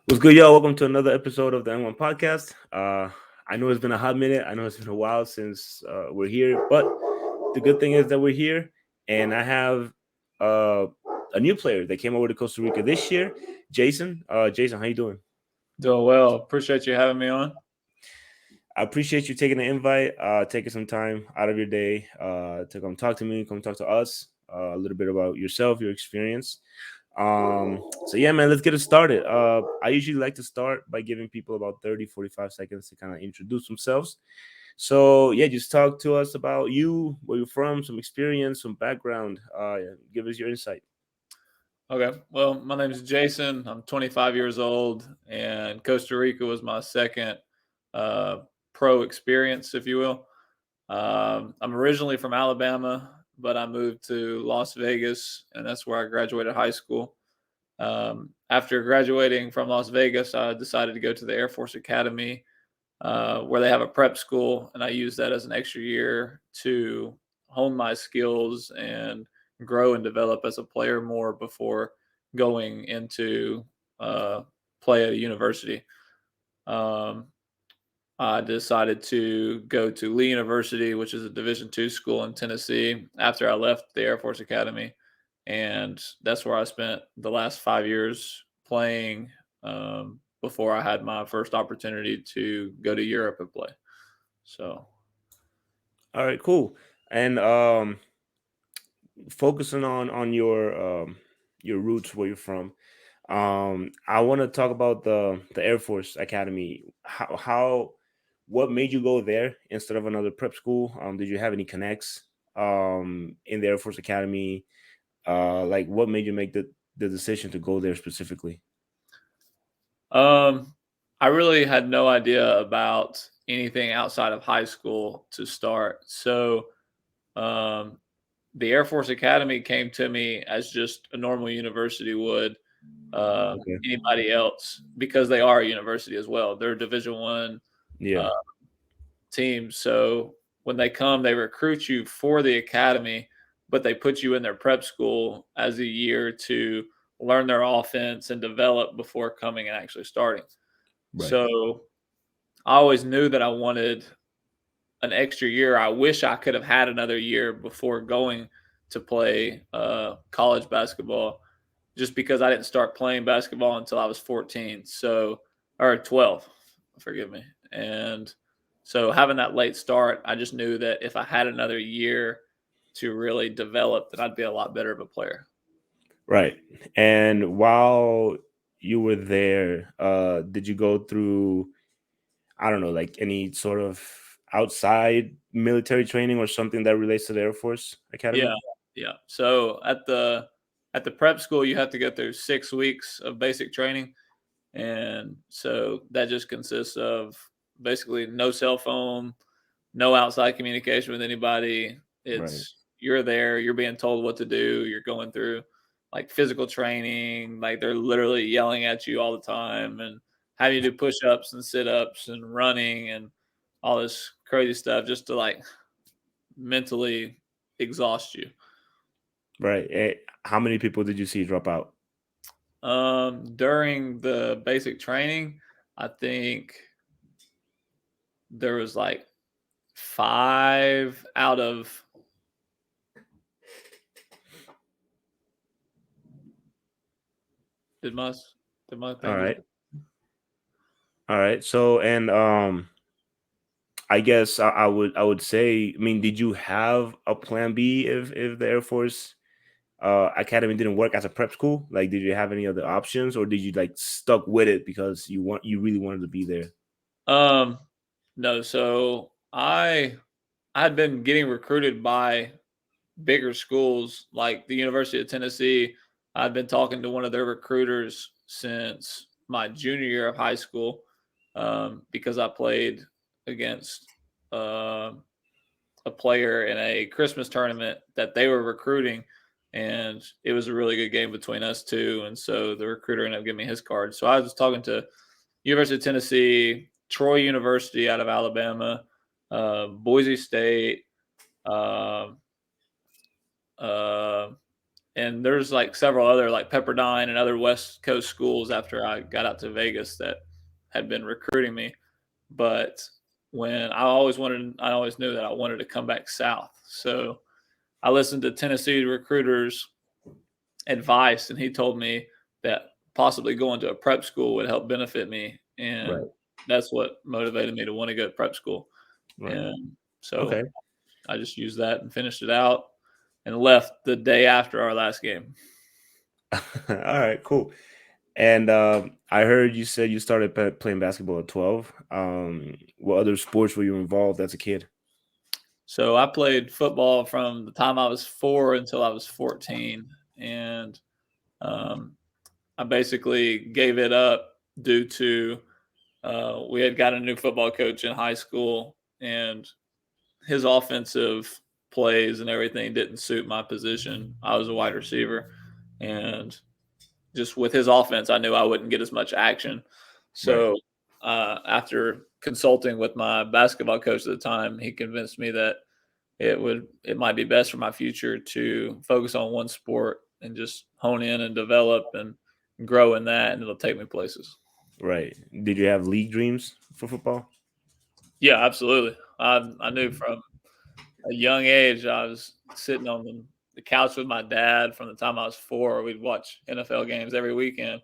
What's good, y'all? Welcome to another episode of the N1 podcast. I know it's been a hot minute. I know it's been a while since we're here, but the good thing is that we're here, and I have uh, a new player that came over to Costa Rica this year, Jason. Jason, how you doing? Doing well. Appreciate you having me on. I appreciate you taking the invite, taking some time out of your day to come talk to me, come talk to us a little bit about yourself, your experience. So yeah, man, let's get it started. I usually like to start by giving people about 30, 45 seconds to kind of introduce themselves. So yeah, just talk to us about you, where you're from, some experience, some background. Give us your insight. Okay. Well, my name is Jason. I'm 25 years old, and Costa Rica was my second uh, pro experience, if you will. I'm originally from Alabama, but I moved to Las Vegas, and that's where I graduated high school. After graduating from Las Vegas, I decided to go to the Air Force Academy, where they have a prep school, and I used that as an extra year to hone my skills and grow and develop as a player more before going into uh, play at a university. Um, I decided to go to Lee University, which is a Division II school in Tennessee, after I left the Air Force Academy, and that's where I spent the last 5 years playing before I had my first opportunity to go to Europe and play. So, All right, cool. And focusing on your roots, where you're from. I want to talk about the Air Force Academy. How what made you go there instead of another prep school? Did you have any connects in the Air Force Academy? Like what made you make the decision to go there specifically? um, I really had no idea about anything outside of high school to start. So, um, the Air Force Academy came to me as just a normal university would Okay. anybody else because they are a university as well. They're a Division I Yeah. uh, team. So when they come, they recruit you for the academy, but they put you in their prep school as a year to learn their offense and develop before coming and actually starting. Right. So I always knew that I wanted an extra year. I wish I could have had another year before going to play college basketball, just because I didn't start playing basketball until I was 14, so or 12, forgive me. And so having that late start, I just knew that if I had another year to really develop, that I'd be a lot better of a player. Right. And while you were there, did you go through, I don't know, like any sort of outside military training or something that relates to the Air Force Yeah, Academy? yeah. So at the prep school, you have to go through 6 weeks of basic training. And so that just consists of basically no cell phone, no outside communication with anybody. Right. It's you're there, you're being told what to do, you're going through like physical training, like they're literally yelling at you all the time and having you do push ups and sit ups and running and all this crazy stuff just to like mentally exhaust you. Right. How many people did you see drop out? During the basic training, I think there was like 5 out of did my did my All thing just right. All right. So, and I guess I would say, I mean, did you have a plan B if the Air Force Academy didn't work as a prep school? Like, did you have any other options, or did you like stuck with it because you really wanted to be there? um no, so I had been getting recruited by bigger schools like the University of Tennessee. I'd been talking to one of their recruiters since my junior year of high school, because I played against uh, a player in a Christmas tournament that they were recruiting, and it was a really good game between us two. And so the recruiter ended up giving me his card. So I was talking to University of Tennessee, Troy University out of Alabama, Boise State, uh, uh, and there's like several other like Pepperdine and other West Coast schools after I got out to Vegas that had been recruiting me. But when I always knew that I wanted to come back south. So I listened to Tennessee recruiters' advice, and he told me that possibly going to a prep school would help benefit me, and Right. that's what motivated me to want to go to prep school. Right. And so Okay. I just used that and finished it out and left the day after our last game. All right. Cool. And I heard you said you started playing basketball at 12. What other sports were you involved as a kid? So I played football from the time I was 4 until I was 14, and um, I basically gave it up due to we had got a new football coach in high school, and his offensive plays and everything didn't suit my position. I was a wide receiver, and just with his offense, I knew I wouldn't get as much action. Right. So after consulting with my basketball coach at the time, he convinced me that it might be best for my future to focus on one sport and just hone in and develop and grow in that, and it'll take me places. Right. Did you have league dreams for football? Yeah, absolutely. I knew from a young age I was sitting on the couch with my dad from the time I was 4. We'd watch NFL games every weekend,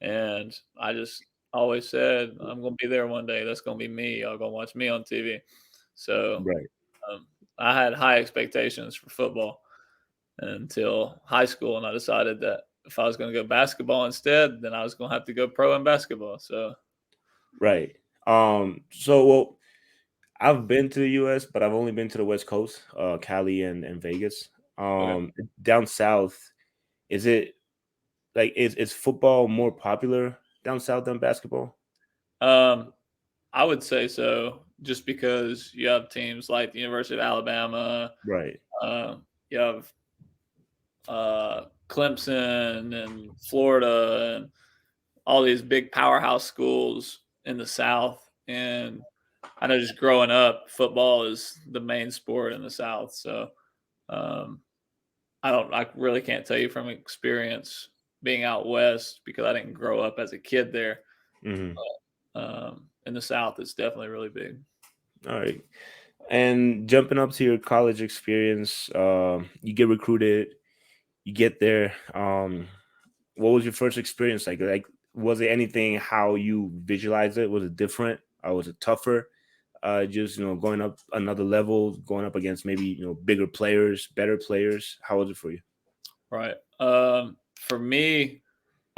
and I just always said, "I'm going to be there one day. That's going to be me. Y'all going to watch me on TV." So Right. um, I had high expectations for football until high school, and I decided that if I was going to go basketball instead, then I was going to have to go pro in basketball. So Right. So I've been to the US, but I've only been to the West Coast, Cali and Vegas. okay, Down south, is it like is football more popular down south than basketball? um, I would say so, just because you have teams like the University of Alabama, Right. you have Clemson and Florida and all these big powerhouse schools in the South. And I know just growing up, football is the main sport in the South. So um, I really can't tell you from experience being out west because I didn't grow up as a kid there. Hmm. In the South, it's definitely really big. All right. And jumping up to your college experience, you get recruited, you get there. What was your first experience like? Like, was it anything how you visualized it? Was it different? Was it tougher? Just going up another level, going up against maybe bigger players, better players. How was it for you? Right. For me,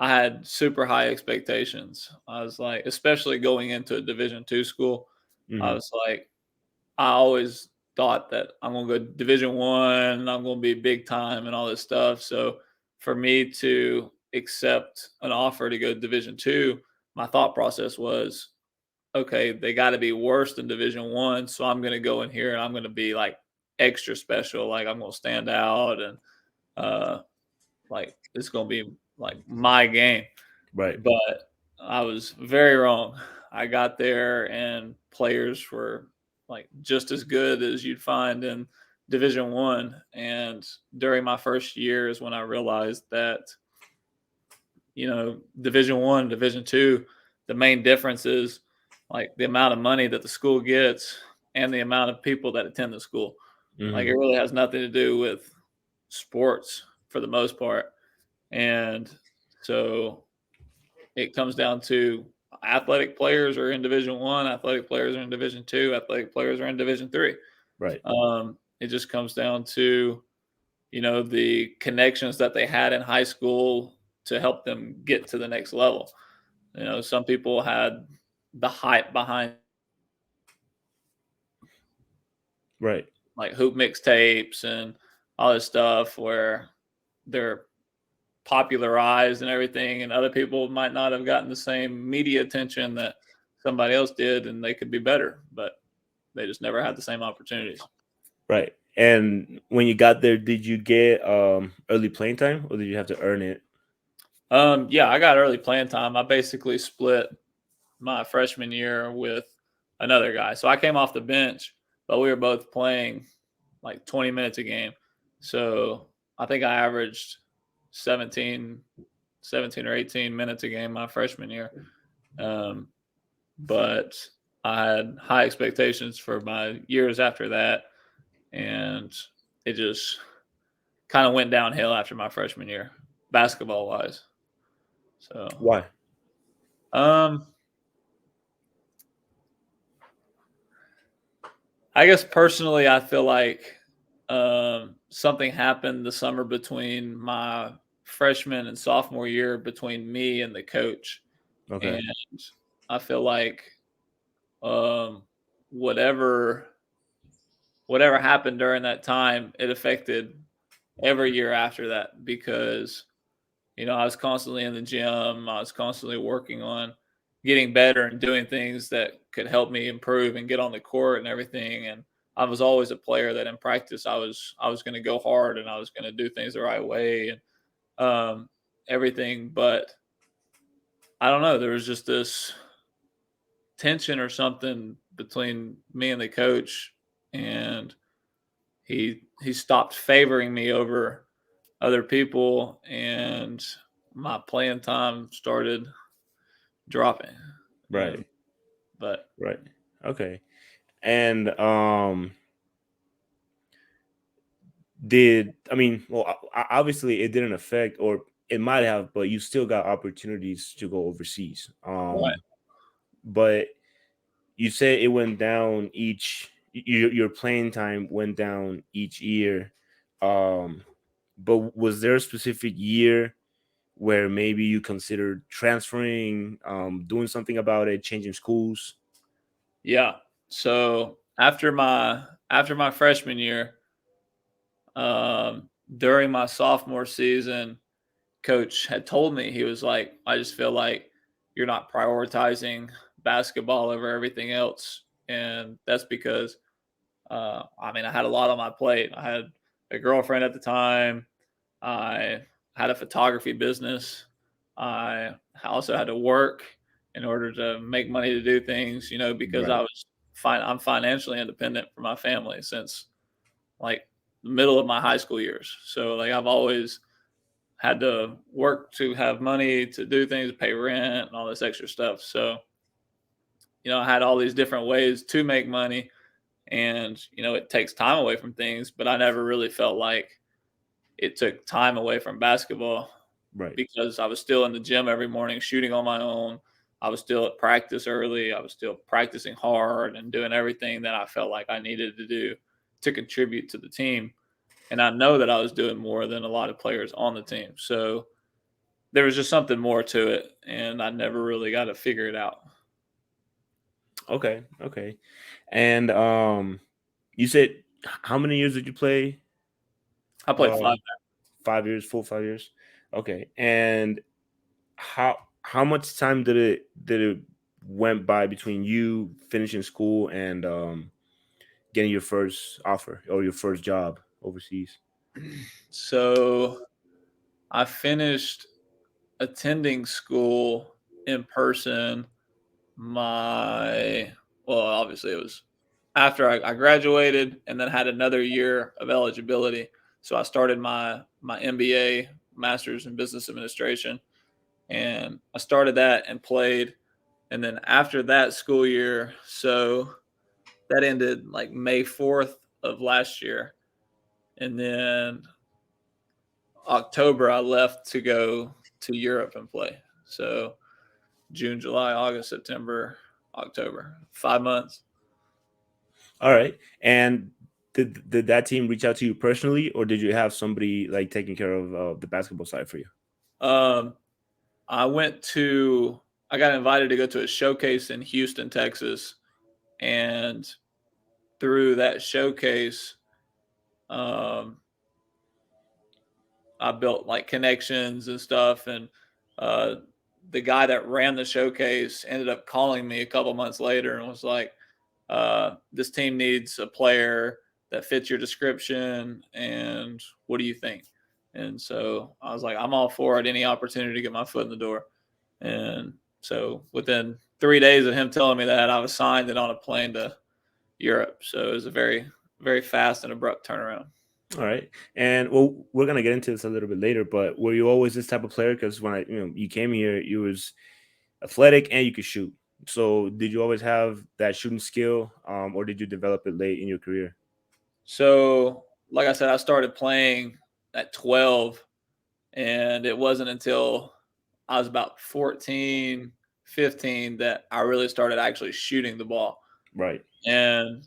I had super high expectations. I was like, especially going into a Division II school, I Hmm. was like, I always thought that I'm gonna go Division 1, I'm gonna be big time and all this stuff. So for me to accept an offer to go Division 2, my thought process was, okay, they got to be worse than Division 1, so I'm gonna go in here and I'm gonna be like extra special, like I'm gonna stand out and uh, like it's gonna be like my game. Right. But I was very wrong. I got there and players were like just as good as you'd find in Division 1. And during my first year is when I realized that, Division 1, Division 2, the main difference is like the amount of money that the school gets and the amount of people that attend the school. Like Hmm. it really has nothing to do with sports for the most part. And so it comes down to athletic players are in Division 1, athletic players are in Division 2, athletic players are in Division 3. Right. It just comes down to the connections that they had in high school to help them get to the next level. Some people had the hype behind Right. like hoop mixtapes and all this stuff where they're popularized and everything, and other people might not have gotten the same media attention that somebody else did, and they could be better, but they just never had the same opportunities. Right. And when you got there, did you get early playing time, or did you have to earn it? Yeah, I got early playing time. I basically split my freshman year with another guy. So I came off the bench, but we were both playing like 20 minutes a game. So I think I averaged 17, 17 or 18 minutes a game my freshman year. But I had high expectations for my years after that, and it just kind of went downhill after my freshman year, basketball wise. So, Why? um, I guess personally, I feel like something happened the summer between my freshman and sophomore year between me and the coach, Okay. and I feel like um, whatever whatever happened during that time, it affected every year after that because I was constantly in the gym. I was constantly working on getting better and doing things that could help me improve and get on the court and everything. And I was always a player that in practice I was going to go hard and I was going to do things the right way and everything. But I don't know. There was just this tension or something between me and the coach, and he stopped favoring me over other people, and my playing time started dropping. Right. But Right. Okay. And did I mean, well, obviously it didn't affect, or it might have, but you still got opportunities to go overseas. right, But you said it went down your playing time went down each year. Um, but was there a specific year where maybe you considered transferring, doing something about it, changing schools? yeah. So after my freshman year, during my sophomore season, coach had told me, he was like, "I just feel like you're not prioritizing basketball over everything else," and that's because I had a lot on my plate. I had a girlfriend at the time. I had a photography business. I also had to work in order to make money to do things, because I Right. was fine. I'm financially independent from my family since like the middle of my high school years. So like I've always had to work to have money to do things, pay rent and all this extra stuff. So, I had all these different ways to make money, and it takes time away from things, but I never really felt like it took time away from basketball Right. because I was still in the gym every morning shooting on my own. I was still at practice early. I was still practicing hard and doing everything that I felt like I needed to do to contribute to the team. And I know that I was doing more than a lot of players on the team. So there was just something more to it, and I never really got to figure it out. Okay. Okay. And you said how many years did you play? I played Uh, 5 years, full 5 years. Okay. And how much time did it went by between you finishing school and getting your first offer or your first job overseas? So I finished attending school in person my well, obviously it was after I graduated and then had another year of eligibility. So I started my MBA, Master's in Business Administration, and I started that and played. And then after that school year, so that ended like May 4th of last year. And then October, I left to go to Europe and play. So June, July, August, September, October, 5 months. All right. And did that team reach out to you personally, or did you have somebody like taking care of the basketball side for you? Um, I went to, I got invited to go to a showcase in Houston, Texas. And through that showcase, um, I built like connections and stuff. And uh, the guy that ran the showcase ended up calling me a couple months later and was like, this team needs a player that fits your description. And what do you think? And so I was like, I'm all for it. Any opportunity to get my foot in the door. And so within 3 days of him telling me that, I was signed and on a plane to Europe. So it was a very, very fast and abrupt turnaround. All right. And well, we're gonna get into this a little bit later, but were you always this type of player? Because when you came here, you was athletic and you could shoot. So did you always have that shooting skill, or did you develop it late in your career? So, like I said, I started playing at 12, and it wasn't until I was about 14, 15 that I really started actually shooting the ball. Right. And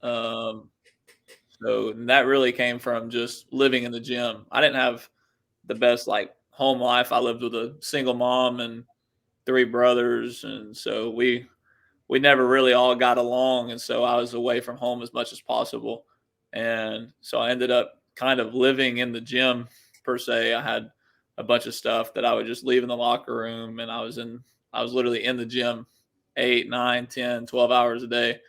um, so that really came from just living in the gym. I didn't have the best like home life. I lived with a single mom and three brothers, and so we never really all got along, and so I was away from home as much as possible. And so I ended up kind of living in the gym per se. I had a bunch of stuff that I would just leave in the locker room, and I was literally in the gym 8, 9, 10, 12 hours a day.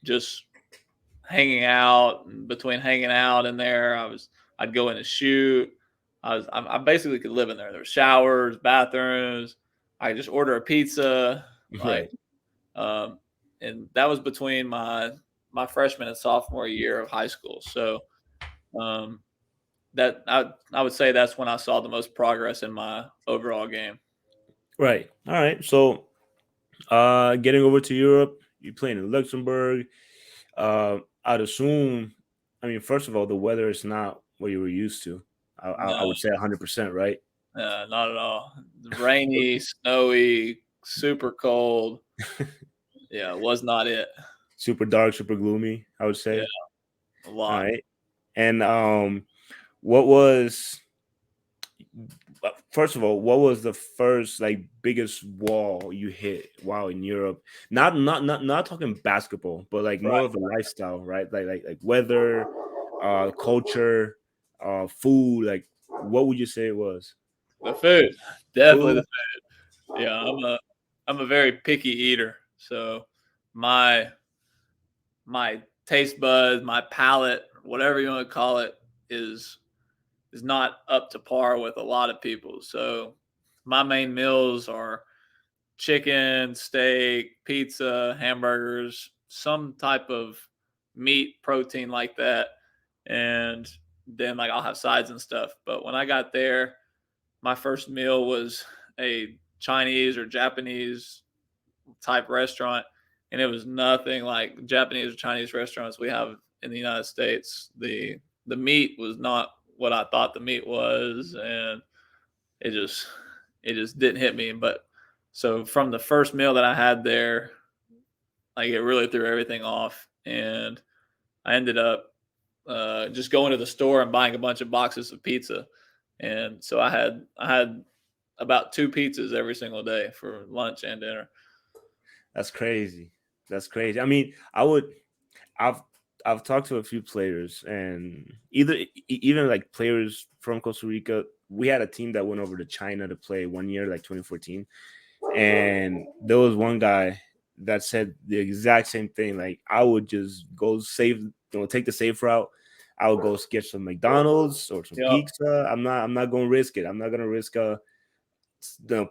Just hanging out, and between hanging out in there, I'd go in and shoot. I basically could live in there. There were showers, bathrooms. I just order a pizza, like Right. um, and that was between my freshman and sophomore year of high school. So um, that I would say that's when I saw the most progress in my overall game. Right. All right. So, getting over to Europe, you playing in Luxembourg. I'd assume. I mean, first of all, the weather is not what you were used to. I No, would say 100%. Right. not at all. Rainy, snowy, super cold. Yeah, was not it. Super dark, super gloomy. I would Yeah, say. a All lot. right. And what was first of all, what was the first like biggest wall you hit while in Europe? Not talking basketball, but like more Right. of a lifestyle, right? Like weather, culture, food. Like, what would you say it was? The food, definitely the Food. food. Yeah, I'm a very picky eater, so my my taste buds, my palate, whatever you want to call it, is is not up to par with a lot of people. So my main meals are chicken, steak, pizza, hamburgers, some type of meat, protein like that. And then like I'll have sides and stuff. But when I got there, my first meal was a Chinese or Japanese type restaurant, and it was nothing like Japanese or Chinese restaurants we have in the United States. The meat was not what I thought the meat was, and it just it just didn't hit me. But so from the first meal that I had there, like it really threw everything off, and I ended up just going to the store and buying a bunch of boxes of pizza. And so I had about two pizzas every single day for lunch and dinner. That's crazy. That's crazy. I mean, I would. I've I've talked to a few players, and even like players from Costa Rica. We had a team that went over to China to play one year, like 2014, and there was one guy that said the exact same thing. Like, I would just go take the safe route. I would go get some McDonald's or some Yep. pizza. I'm not going to risk it. I'm not going to risk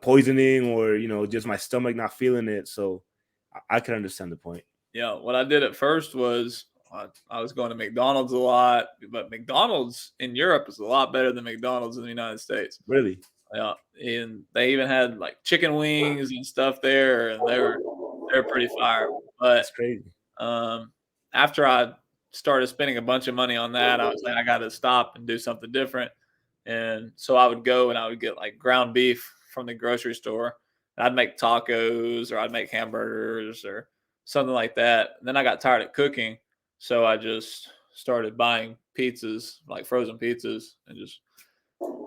poisoning, or just my stomach not feeling it. So I can understand the point. Yeah, what I did at first was I was going to McDonald's a lot, but McDonald's in Europe is a lot better than McDonald's in the United States. Really, Yeah, and they even had like chicken wings and stuff there, and they were pretty fire. But that's crazy. um, after I started spending a bunch of money on that, I was like, I got to stop and do something different. And so I would go and I would get like ground beef from the grocery store. And I'd make tacos or I'd make hamburgers or something like that. And then I got tired of cooking. So I just started buying pizzas, like frozen pizzas, and just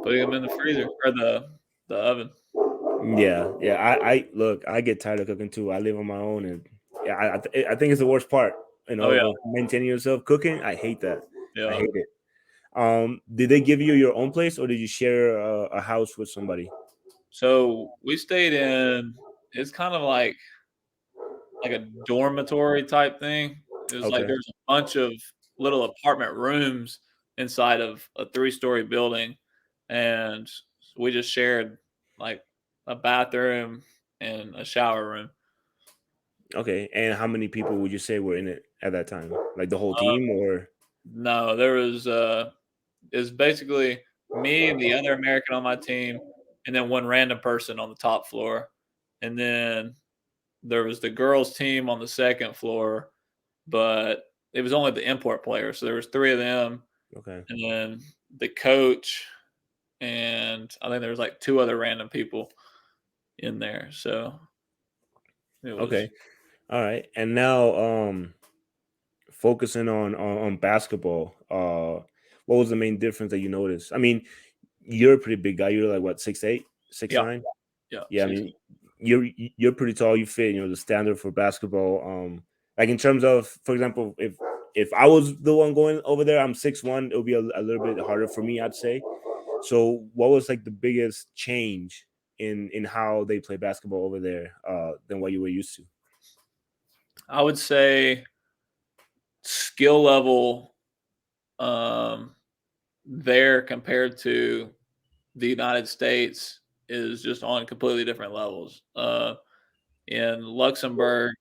putting them in the freezer or the oven. Yeah, yeah. I look. I get tired of cooking too. I live on my own, and yeah, I think it's the worst part. Oh yeah, Of maintaining yourself cooking. I hate that. I yeah. hate it. Did they give you your own place, or did you share a house with somebody? So we stayed in. It's kind of like a dormitory type thing. It was like Okay, there's a bunch of little apartment rooms inside of a three-story building, and we just shared like a bathroom and a shower room. okay. And how many people would you say were in it at that time? Like the whole Uh, team, or? No, there was is basically me and the other American on my team, and then one random person on the top floor, and then there was the girls' team on the second floor, but it was only the import players. So there was three of them, Okay. and then the coach, and I think there was like two other random people in there. So it was Okay. All right. And now, focusing on basketball, what was the main difference that you noticed? I mean, you're a pretty big guy. You're like what, 6'8", six yeah, nine? yeah, Yeah, I 6. mean, you're pretty tall. You fit, the standard for basketball. Like in terms of, for example, if I was the one going over there, I'm 6'1". It would be a little bit harder for me, I'd say. So, what was like the biggest change in how they play basketball over there, than what you were used to? I would say skill level um, there compared to the United States is just on completely different levels. In Luxembourg,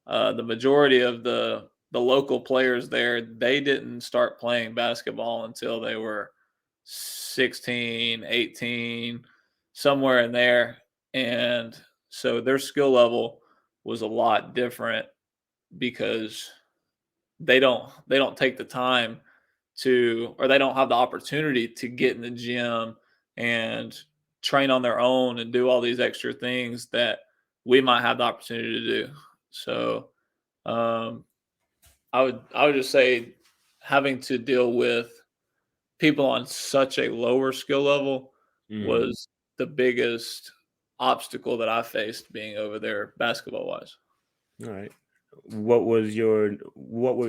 the majority of the local players there, they didn't start playing basketball until they were 16, 18, somewhere in there. And so their skill level was a lot different because they don't take the time to, or they don't have the opportunity to get in the gym and train on their own and do all these extra things that we might have the opportunity to do. So um, I would just say having to deal with people on such a lower skill level Mhm. was the biggest obstacle that I faced being over there basketball wise. All right. What were your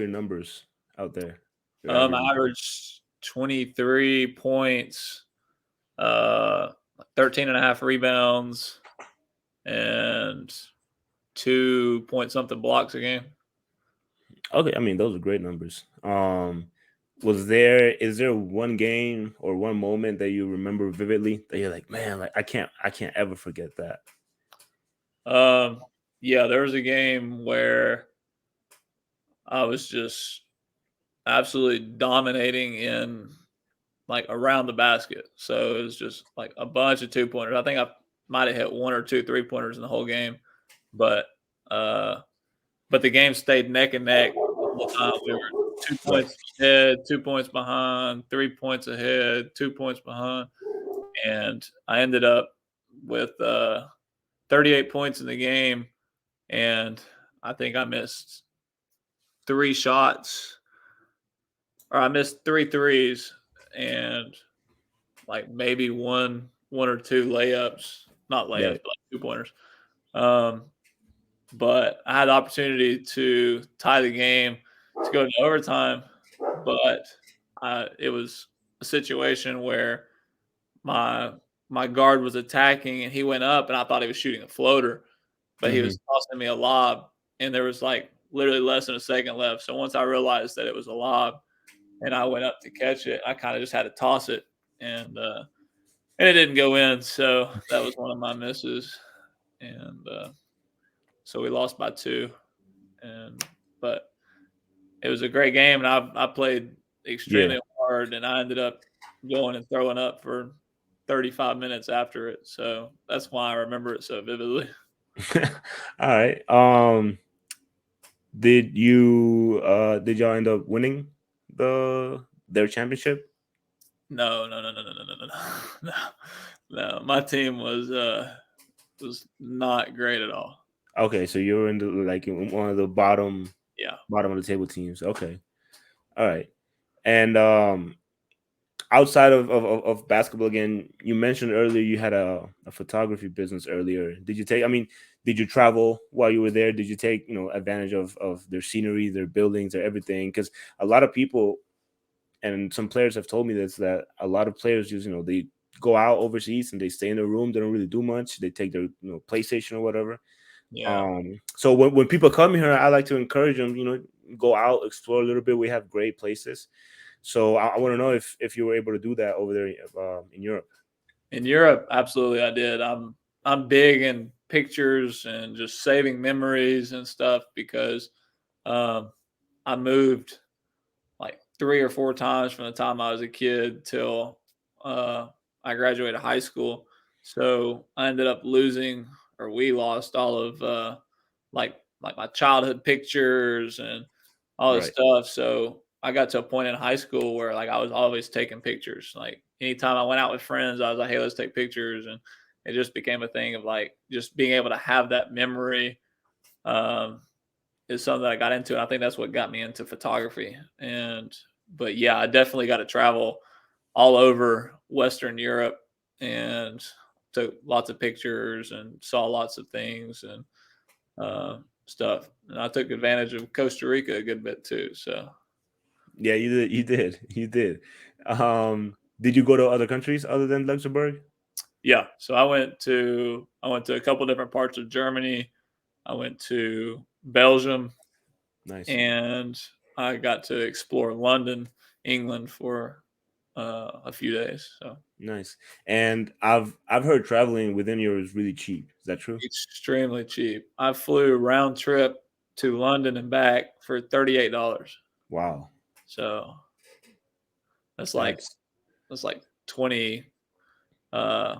numbers out there? Your average. I averaged 23 points, uh 13 and a half rebounds, and 2 point something blocks a game. Okay, I mean those are great numbers. Is there one game or one moment that you remember vividly that you're like, man, like I can't ever forget that? Um yeah, there was a game where I was just absolutely dominating in like around the basket. So it was just like a bunch of 2 pointers. I think I might have hit one or two 3 pointers in the whole game, but uh but the game stayed neck and neck the whole time. We were 2 points ahead, 2 points behind, 3 points ahead, 2 points behind, and I ended up with 38 points in the game, and I think I missed three shots, or I missed three threes, and like maybe one or two layups, not Yeah. layups, but like 2 pointers. Um, but I had the opportunity to tie the game to go to overtime, but it was a situation where my my guard was attacking and he went up and I thought he was shooting a floater, but he Hmm. was tossing me a lob and there was like literally less than a second left. So once I realized that it was a lob and I went up to catch it, I kind of just had to toss it and and it didn't go in. So that was one of my misses, and so we lost by two. And but it was a great game, and I played Yeah. extremely hard, and I ended up going and throwing up for 35 minutes after it. So that's why I remember it so vividly. All right. Did y'all end up winning their championship? No, no, no, no, no, no, no, no, no, no. My team was not great at all. Okay, so you're in the like in one of the Yeah, bottom of the table teams. Okay. All right. And outside of basketball again, you mentioned earlier you had a photography business earlier. Did you travel while you were there? Did you take, advantage of their scenery, their buildings, their everything? Because a lot of people and some players have told me this, that a lot of players just, they go out overseas and they stay in their room, they don't really do much. They take their, PlayStation or whatever. yeah. So when people come here, I like to encourage them, go out, explore a little bit. We have great places. So I want to know if you were able to do that over there, in Europe. In Europe, absolutely, I did. I'm big in pictures and just saving memories and stuff because um, I moved like 3 or 4 times from the time I was a kid till uh, I graduated high school. So I ended up losing, or we lost all of like my childhood pictures and all this Right. stuff. So I got to a point in high school where like I was always taking pictures. Like anytime I went out with friends, I was like, "Hey, let's take pictures," and it just became a thing of like just being able to have that memory. Um, is something that I got into. And I think that's what got me into photography. But yeah, I definitely got to travel all over Western Europe and took lots of pictures and saw lots of things and stuff. And I took advantage of Costa Rica a good bit too. So Yeah, you did. You did. You did. Did you go to other countries other than Luxembourg? yeah, so I went to a couple different parts of Germany. I went to Belgium Nice. and I got to explore London, England for a few days. So Nice. And I've heard traveling within Europe is really cheap. Is that true? extremely cheap. I flew round trip to London and back for $38. Wow. So that's like That's that's like uh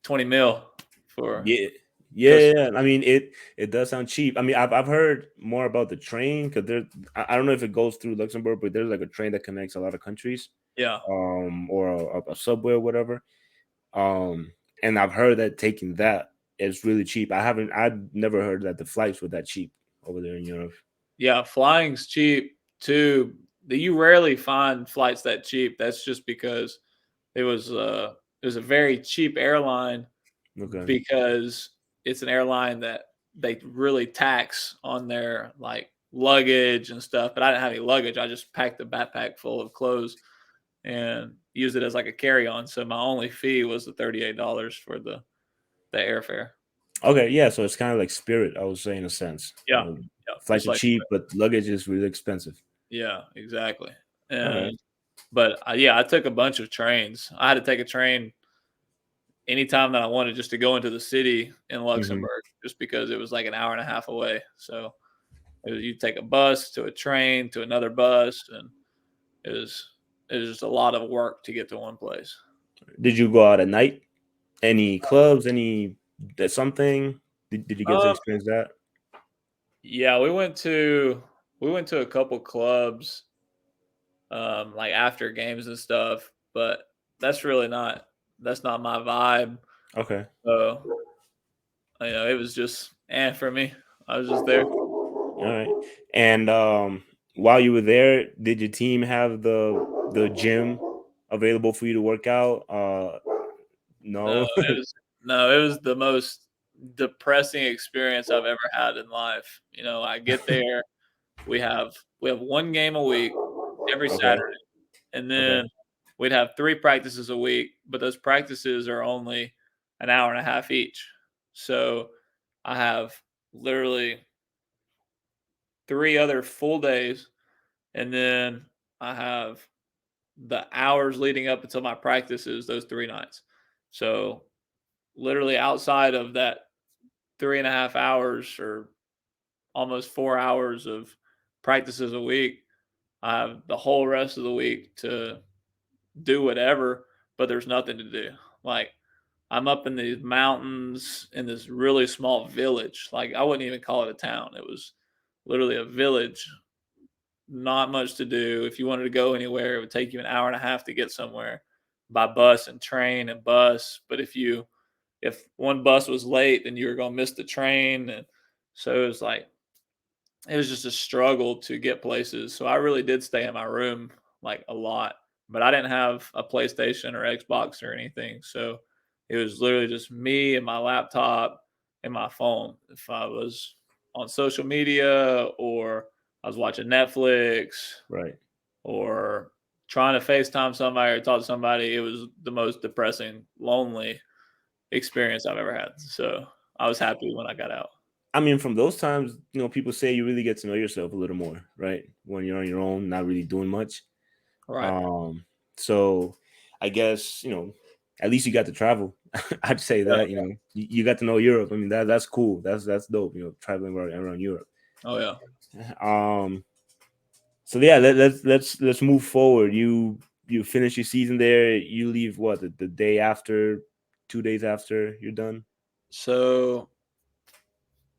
20 mil for yeah. Costa. Yeah, I mean it does sound cheap. I mean I've heard more about the train because there I don't know if it goes through Luxembourg, but there's like a train that connects a lot of countries, Yeah. or a subway or whatever. Um, and I've heard that taking that is really cheap. I've never heard that the flights were that cheap over there in Europe. Yeah, flying's cheap too. You rarely find flights that cheap. That's just because it was a very cheap airline Okay. because it's an airline that they really tax on their like luggage and stuff. But I didn't have any luggage. I just packed a backpack full of clothes and used it as like a carry on. So my only fee was the $38 for the airfare. Okay, yeah, so it's kind of like Spirit, I would say in a sense. Yeah, yeah, Flights just are like cheap, but luggage is really expensive. yeah, exactly. All right. And but yeah, I took a bunch of trains. I had to take a train anytime that I wanted just to go into the city in Hmm. Luxembourg, just because it was like an hour and a half away. So you take a bus to a train to another bus, and it was it was just a lot of work to get to one place. Did you go out at night? Any clubs? Any that something? Did you get to Um, experience that? yeah, we went to a couple clubs like after games and stuff, but that's really not that's not my vibe. Okay. So it was just for me. I was just there. All right. And while you were there, did your team have the gym available for you to work out? No, No. it was the most depressing experience I've ever had in life. I get there, we have we have one game a week every Okay. Saturday, and Okay. then we'd have 3 practices a week, but those practices are only an hour and a half each. So I have literally 3 other full days, and then I have the hours leading up until my practices those 3 nights. So literally outside of that 3.5 hours or almost 4 hours of practices a week, I have the whole rest of the week to do whatever, but there's nothing to do. Like I'm up in these mountains in this really small village. Like I wouldn't even call it a town. It was literally a village. Not much to do. If you wanted to go anywhere, it would take you an hour and a half to get somewhere by bus and train and bus. But if one bus was late, then you were gonna miss the train. And so it was just a struggle to get places. So I really did stay in my room like a lot, but I didn't have a PlayStation or Xbox or anything. So it was literally just me and my laptop and my phone. If I was on social media or I was watching Netflix Right. or trying to FaceTime somebody or talk to somebody, it was the most depressing, lonely experience I've ever had. So I was happy when I got out. I mean, from those times, people say you really get to know yourself a little more, right? When you're on your own, not really doing much. Right. Um, so I guess, at least you got to travel. I'd say Yeah. that, you got to know Europe. I mean, that's cool. That's dope, traveling around Europe. Oh yeah. Um, So yeah, let's move forward. You finish your season there. You leave what the day after, 2 days after you're done. So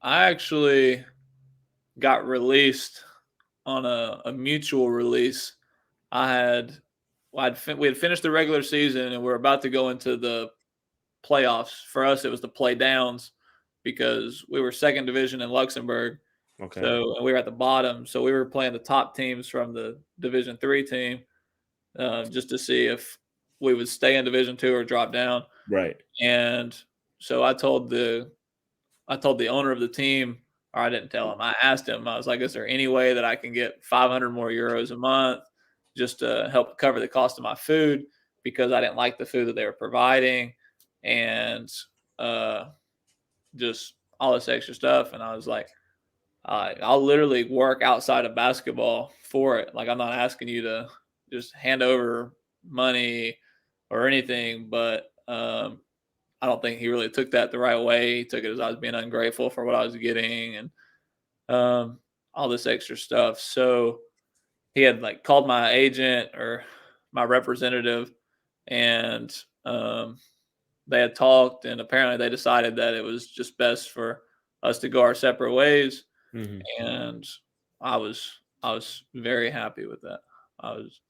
I actually got released on a mutual release. I had we had finished the regular season and we're about to go into the playoffs. For us, it was the play downs because we were second division in Luxembourg. Okay. So we were at the bottom. So we were playing the top teams from the Division Three team just to see if we would stay in Division Two or drop down. Right. And so I told the owner of the team, or I didn't tell him. I asked him. I was like, "Is there any way that I can get 500 more euros a month just to help cover the cost of my food because I didn't like the food that they were providing and uh, just all this extra stuff?" And I was like, "I'll literally work outside of basketball for it. Like I'm not asking you to just hand over money or anything, but." I don't think he really took that the right way. He took it as I was being ungrateful for what I was getting and um, all this extra stuff. So he had like called my agent or my representative, and they had talked, and apparently they decided that it was just best for us to go our separate ways. Hmm. And I was very happy with that. I was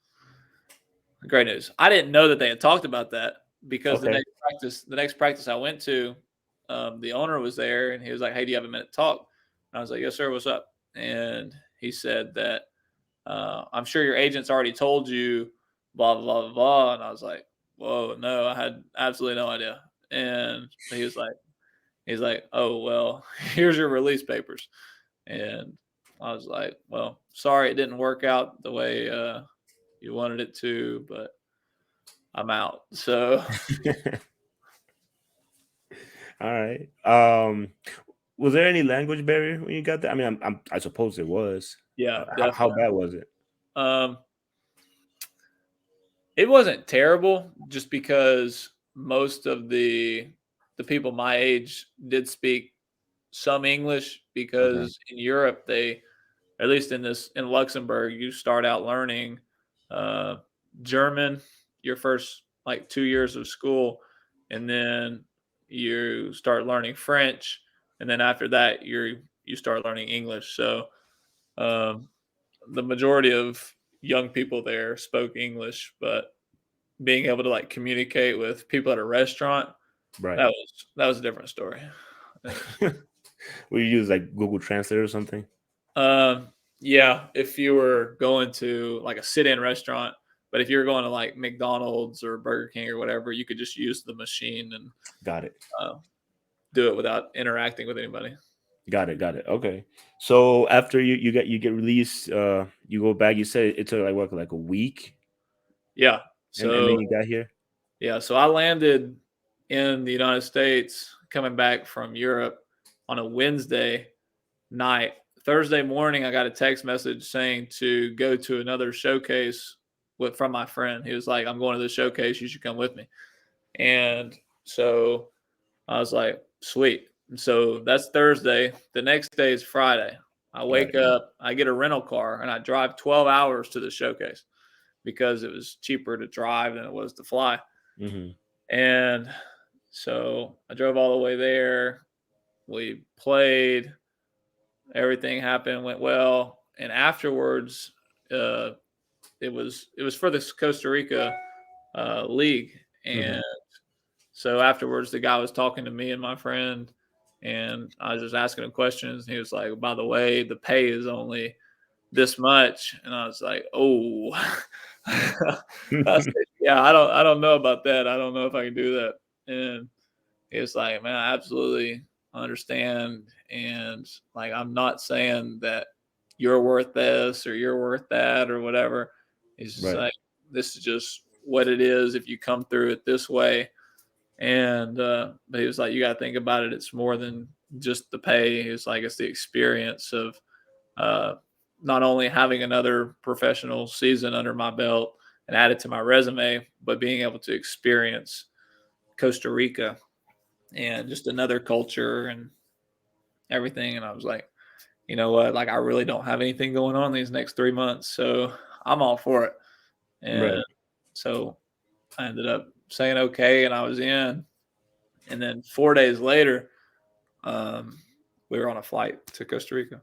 Great news. I didn't know that they had talked about that because Okay. the next practice I went to, the owner was there and he was like, "Hey, do you have a minute to talk?" And I was like, "Yes, sir. What's up?" And he said that I'm sure your agent's already told you, blah blah blah blah. And I was like, "Whoa, no, I had absolutely no idea." And he's like, "Oh well, here's your release papers." And I was like, "Well, sorry it didn't work out the way you wanted it to, but I'm out." So All right. Was there any language barrier when you got there? I mean, I suppose there was. yeah, How definitely. bad was it? Um, it wasn't terrible just because most of the people my age did speak some English Okay. because in Europe they at least in Luxembourg you start out learning uh, German your first like 2 years of school, and then you start learning French, and then after that you start learning English. So um, the majority of young people there spoke English, but being able to like communicate with people at a restaurant, Right. that was a different story. Uh, Will you use like Google Translate or something? Um, yeah, if you were going to like a sit-in restaurant, but if you were going to like McDonald's or Burger King or whatever, you could just use the machine and Got it. uh, do it without interacting with anybody. Got it. Got it. Okay. So after you get released, you go back. You said it took like what, like a week, Yeah. and then So you got here. so I landed in the United States coming back from Europe on a Wednesday night. Thursday morning, I got a text message saying to go to another showcase from my friend. He was like, "I'm going to the showcase. You should come with me." And so I was like, "Sweet." And so that's Thursday. The next day is Friday. I Right. wake up, I get a rental car, and I drive 12 hours to the showcase because it was cheaper to drive than it was to fly. Hmm. And so I drove all the way there. We played, everything happened, went well. And afterwards, uh, it was for this Costa Rica league. Hmm. And so afterwards, the guy was talking to me and my friend, and I was just asking him questions. And he was like, "By the way, the pay is only this much," and I was like, "Oh." I said, "Yeah, I don't know about that. I don't know if I can do that." And he was like, "Man, I absolutely understand, and like I'm not saying that you're worth this or you're worth that or whatever." He's just Right. like, "This is just what it is if you come through it this way." And but he was like, "You got to think about it. It's more than just the pay." He was like, "It's the experience of uh, not only having another professional season under my belt and add it to my resume, but being able to experience Costa Rica and just another culture and everything." And I was like, you know what, like I really don't have anything going on these next 3 months, so I'm all for it. And Right. so I ended up saying okay, and I was in. And then 4 days later, um, we were on a flight to Costa Rica.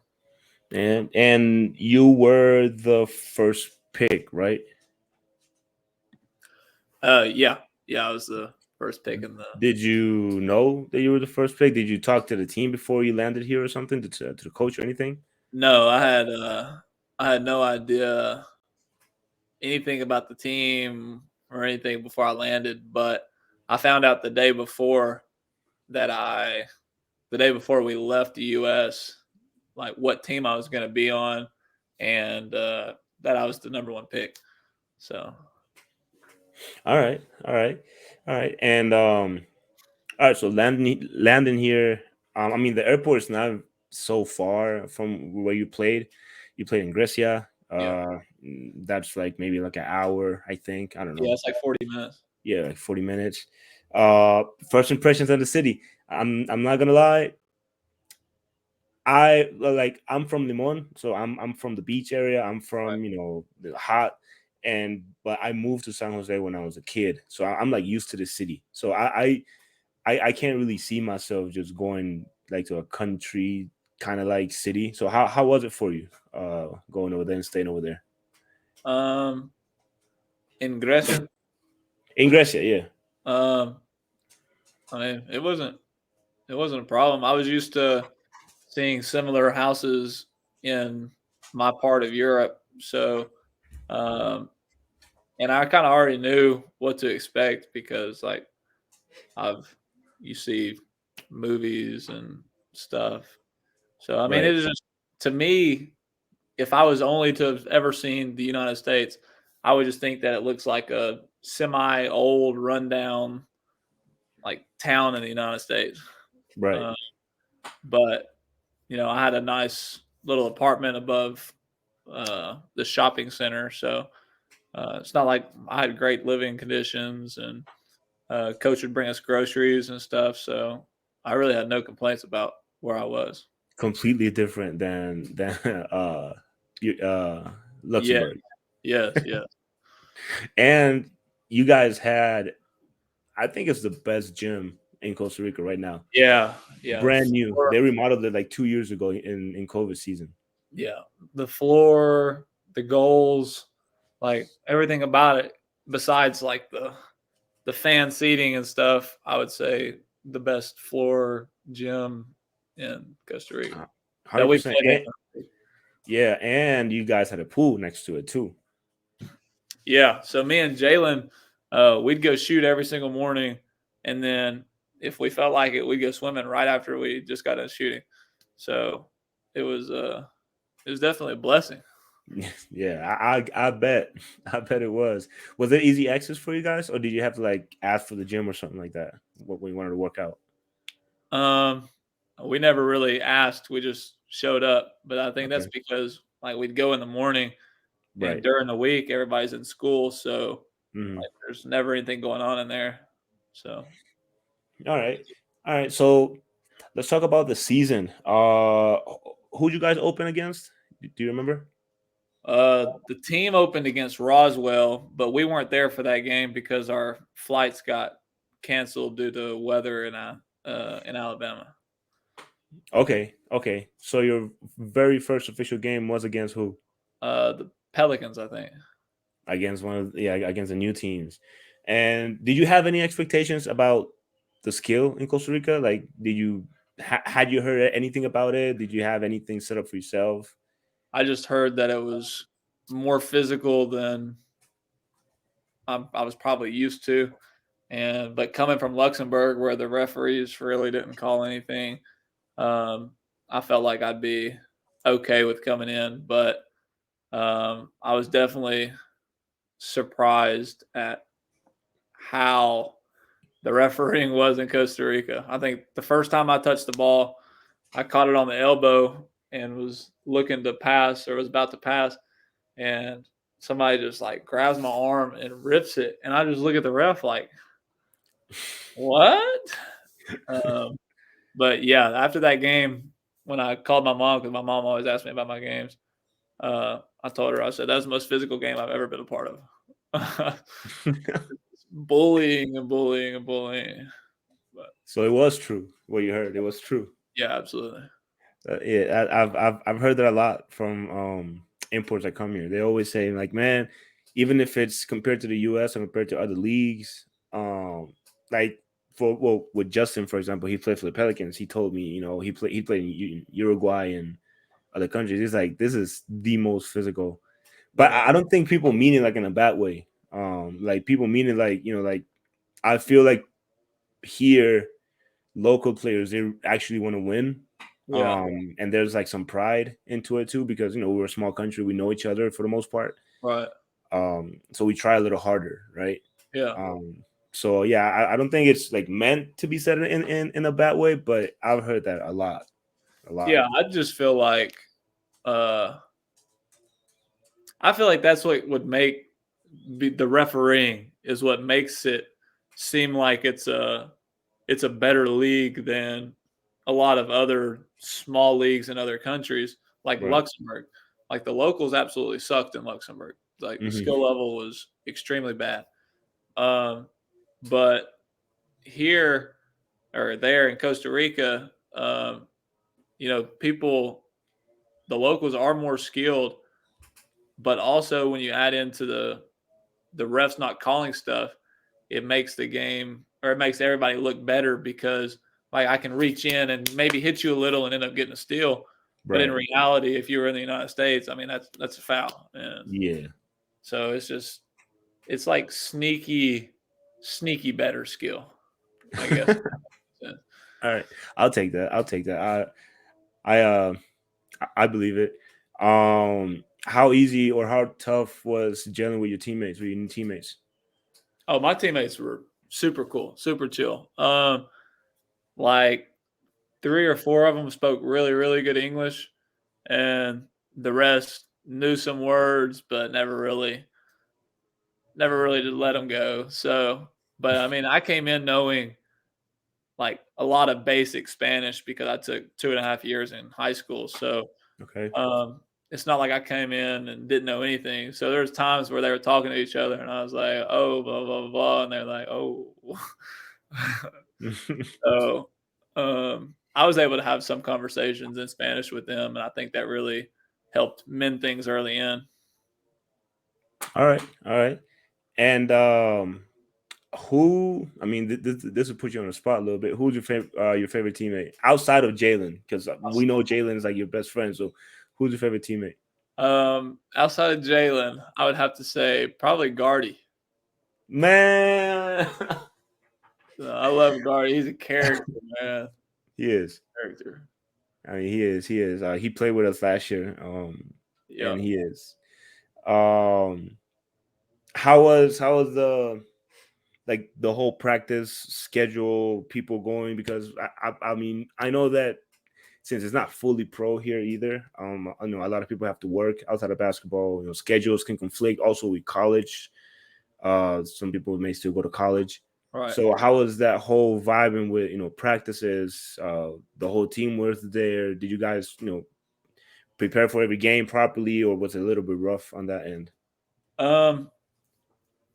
And you were the first pick, right? Yeah, yeah, I was the first pick in the. Did you know that you were the first pick? Did you talk to the team before you landed here or something, to the coach or anything? No, I had no idea anything about the team or anything before I landed, but I found out that I the day before we left the US, like what team I was going to be on, and that I was the number one pick. So All right, all right, all right. And all right. So landing here. I mean, the airport is not so far from where you played. You played in Grecia. yeah, That's like maybe like an hour, I think. I don't yeah, know. it's like 40 minutes. Yeah, like 40 minutes. First impressions of the city. I'm not gonna lie. I'm from Limon, so I'm from the beach area. I'm Right. from the hot, and but I moved to San Jose when I was a kid, so I'm like used to the city. So I can't really see myself just going like to a country kind of like city. So how was it for you going over there and staying over there Um, in Grecia, in Grecia? Yeah, um, I mean, it wasn't a problem. I was used to seeing similar houses in my part of Europe, so um, and I kind of already knew what to expect because like I've you see movies and stuff. So I mean, right, it is just to me, if I was only to have ever seen the United States, I would just think that it looks like a semi old rundown like town in the United States. right. Uh, but I had a nice little apartment above the shopping center, so it's not like I had great living conditions, and coach would bring us groceries and stuff. So I really had no complaints about where I was. Completely different than you, Yeah. Luxembourg. Yes. Yes. And you guys had, I think it's the best gym in Costa Rica right now. Yeah. Yeah. The Brand new. floor. They remodeled it like 2 years ago in COVID season. Yeah. The floor, the goals, like everything about it, besides like the fan seating and stuff, I would say the best floor gym in Costa Rica that we 100%. played And, in. yeah, and you guys had a pool next to it too. Yeah. So me and Jalen, we'd go shoot every single morning, and then if we felt like it, we'd go swimming right after we just got done shooting. So it was uh it was definitely a blessing. Yeah, I bet. I bet it was. Was there easy access for you guys, or did you have to like ask for the gym or something like that? What when you wanted to work out? Um, we never really asked; we just showed up. But I think that's Okay, because like we'd go in the morning, and right. during the week everybody's in school, so Hmm. like there's never anything going on in there. So All right, all right. So let's talk about the season. Who'd you guys open against? Do you remember? the team opened against Roswell, but we weren't there for that game because our flights got canceled due to weather in Alabama. Okay, okay. So your very first official game was against who? The Pelicans, I think. Against against the new teams. And did you have any expectations about the skill in Costa Rica? Like, did you had you heard anything about it? Did you have anything set up for yourself? I just heard that it was more physical than I was probably used to, and but coming from Luxembourg, where the referees really didn't call anything, um, I felt like I'd be okay with coming in. But I was definitely surprised at how the refereeing was in Costa Rica. I think the first time I touched the ball, I caught it on the elbow and was looking to pass or was about to pass, and somebody just like grabs my arm and rips it, and I just look at the ref like, "What?" Um, but yeah, after that game, when I called my mom, because my mom always asked me about my games, I told her, I said, "That's the most physical game I've ever been a part of." Bullying and bullying and bullying. But So it was true. What you heard, it was true. yeah, absolutely. Yeah, I've heard that a lot from imports that come here. They always say like, man, even if it's compared to the U.S. or compared to other leagues, like for well with Justin for example, he played for the Pelicans. He told me, he played in Uruguay and other countries. He's like, this is the most physical, but Yeah. I don't think people mean it like in a bad way. Like people mean it like like I feel like here local players they actually want to win, Yeah. and there's like some pride into it too because we're a small country, we know each other for the most part, Right. so we try a little harder, right? Yeah. um so yeah, I don't think it's like meant to be said in a bad way, but I've heard that a lot. Yeah. I just feel like, uh, I feel like that's what would make the refereeing is what makes it seem like it's a better league than a lot of other small leagues in other countries, like Right. Luxembourg. Like the locals absolutely sucked in Luxembourg. Like the Hmm. skill level was extremely bad. Um, but here or there in Costa Rica, people, the locals are more skilled, but also when you add into the refs not calling stuff, it makes the game or it makes everybody look better because like I can reach in and maybe hit you a little and end up getting a steal. But in Right. reality, if you were in the United States, I mean that's a foul. And Yeah. so it's like sneaky better skill, I guess. Yeah. All right, I'll take that. I believe it. How easy or how tough was gelling with your teammates, with your new teammates? Oh, my teammates were super cool, super chill. Like 3 or 4 of them spoke really, really good English, and the rest knew some words, but never really did let them go. So, but I mean, I came in knowing like a lot of basic Spanish because I took 2.5 years in high school. So, Okay. um, it's not like I came in and didn't know anything. So there's times where they were talking to each other, and I was like, "Oh, blah blah blah," blah, and they're like, "Oh." So, I was able to have some conversations in Spanish with them, and I think that really helped mend things early in. All right, all right. And who? I mean, this will put you on the spot a little bit. Who's your favorite teammate outside of Jalen? Because we know Jalen is like your best friend. So, who's your favorite teammate? Outside of Jalen, I would have to say probably Guardy. Man, I love Guardy. He's a character, man. he is. Character. I mean, he is. He is. He played with us last year. Yeah. And he is. Um, how was the whole practice schedule? People going because I mean I know that since it's not fully pro here either. I know a lot of people have to work outside of basketball. Schedules can conflict. Also with college, some people may still go to college. Right. So how was that whole vibing with practices? The whole team was there. Did you guys prepare for every game properly, or was it a little bit rough on that end? Um,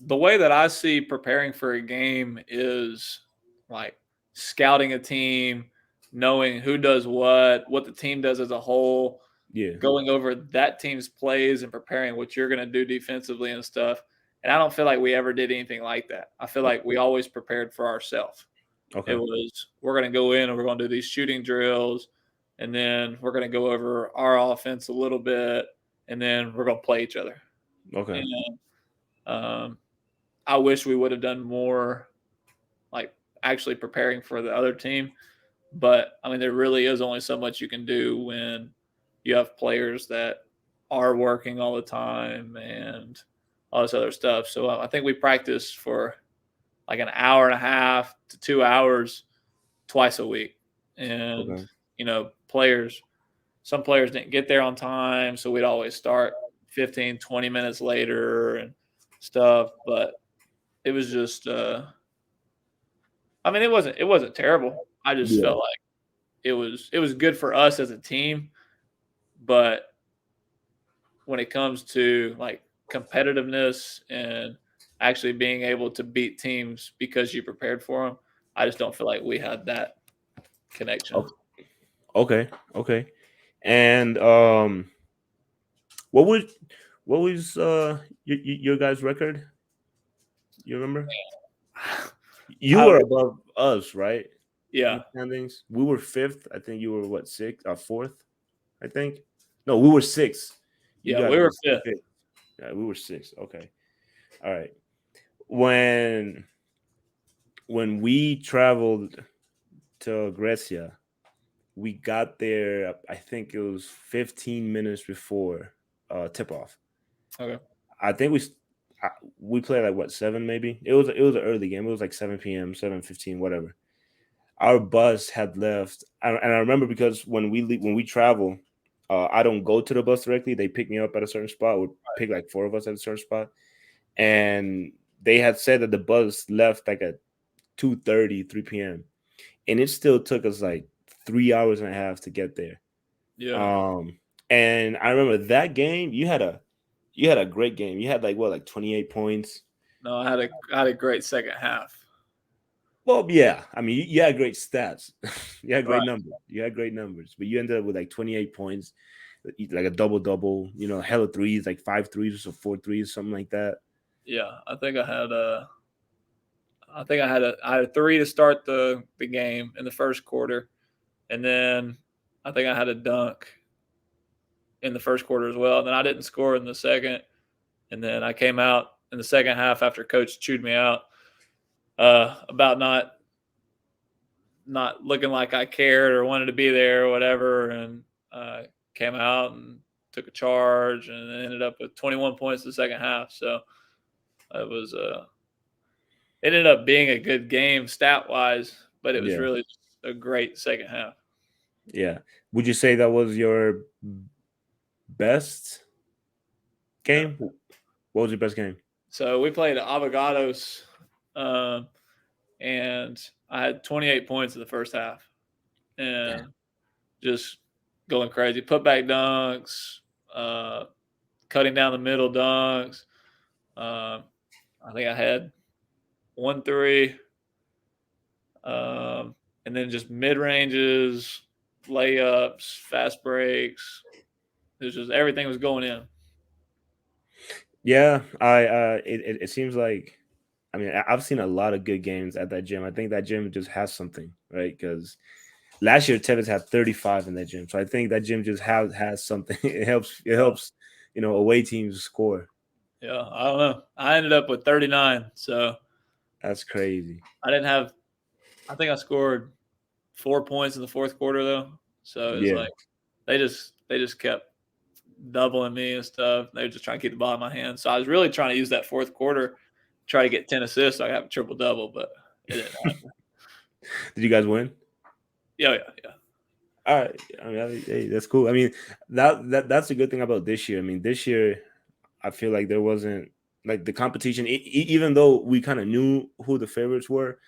the way that I see preparing for a game is like scouting a team, knowing who does what the team does as a whole, Yeah. going over that team's plays and preparing what you're going to do defensively and stuff. And I don't feel like we ever did anything like that. I feel like we always prepared for ourselves. It Okay. was we're going to go in and we're going to do these shooting drills, and then we're going to go over our offense a little bit, and then we're going to play each other. Okay. And I wish we would have done more, like actually preparing for the other team. But I mean, there really is only so much you can do when you have players that are working all the time and all this other stuff. So I think we practiced for like an hour and a half to 2 hours twice a week. And, Okay. some players didn't get there on time. So we'd always start 15, 20 minutes later and stuff. But it was just, I mean, it wasn't terrible. I just Yeah. felt like it was good for us as a team, but when it comes to like competitiveness and actually being able to beat teams because you prepared for them, I just don't feel like we had that connection. Oh, okay, okay. And what was what was your guys' record? You remember? You I were would, above us, right? In yeah, the standings, we were fifth. I think you were what, sixth or fourth? I think. No, we were sixth. You yeah, guys we were were fifth. fifth. Yeah, we were sixth. Okay. All right. When we traveled to Grecia, we got there. I think it was 15 minutes before tip off. Okay, I think we played like what, seven maybe. It was an early game. It was like 7 p.m., 7:15, whatever. Our bus had left, and I remember because when we travel, I don't go to the bus directly. They pick me up at a certain spot. Would pick like four of us at a certain spot, and they had said that the bus left like at 2:30, 3 p.m., and it still took us like 3 hours and a half to get there. yeah. Um, and I remember that game. You had a great game. You had like what, like 28 points. No, I had a great second half. Well, yeah. I mean, you had great stats. You had great Right. numbers. You had great numbers, but you ended up with like 28 points, like a double double. Hella threes, like five threes or four threes, something like that. Yeah, I had a three to start the game in the first quarter, and then I think I had a dunk in the first quarter as well. And then I didn't score in the second, and then I came out in the second half after Coach chewed me out about not looking like I cared or wanted to be there or whatever, and uh, came out and took a charge and ended up with 21 points in the second half. So it ended up being a good game stat wise, but it was Yeah, really just a great second half. yeah. Would you say that was your best No. game? What was your best game? So we played Avogados, um, and I had 28 points in the first half, Damn. and just going crazy. Putback dunks, uh, cutting down the middle dunks. Uh, I think I had 1 3, um, and then just mid ranges, layups, fast breaks. It was just everything was going in. Yeah, it seems like, I mean, I've seen a lot of good games at that gym. I think that gym just has something, right? Because last year Tevez had 35 in that gym, so I think that gym just has something. It helps. It Yeah, helps. Away teams score. yeah. I don't know. I ended up with 39, so That's crazy. I didn't have. I think I scored 4 points in the fourth quarter though. So it was Yeah, like they just kept doubling me and stuff. They were just trying to keep the ball in my hands. So I was really trying to use that fourth quarter, try to get 10 assists. So I have a triple double, but it didn't happen. did you guys win? Yeah, yeah, yeah. All right. Hey, that's cool. I mean, that's a good thing about this year. I mean, this year I feel like there wasn't like the competition. Even though we kind of knew who the favorites were,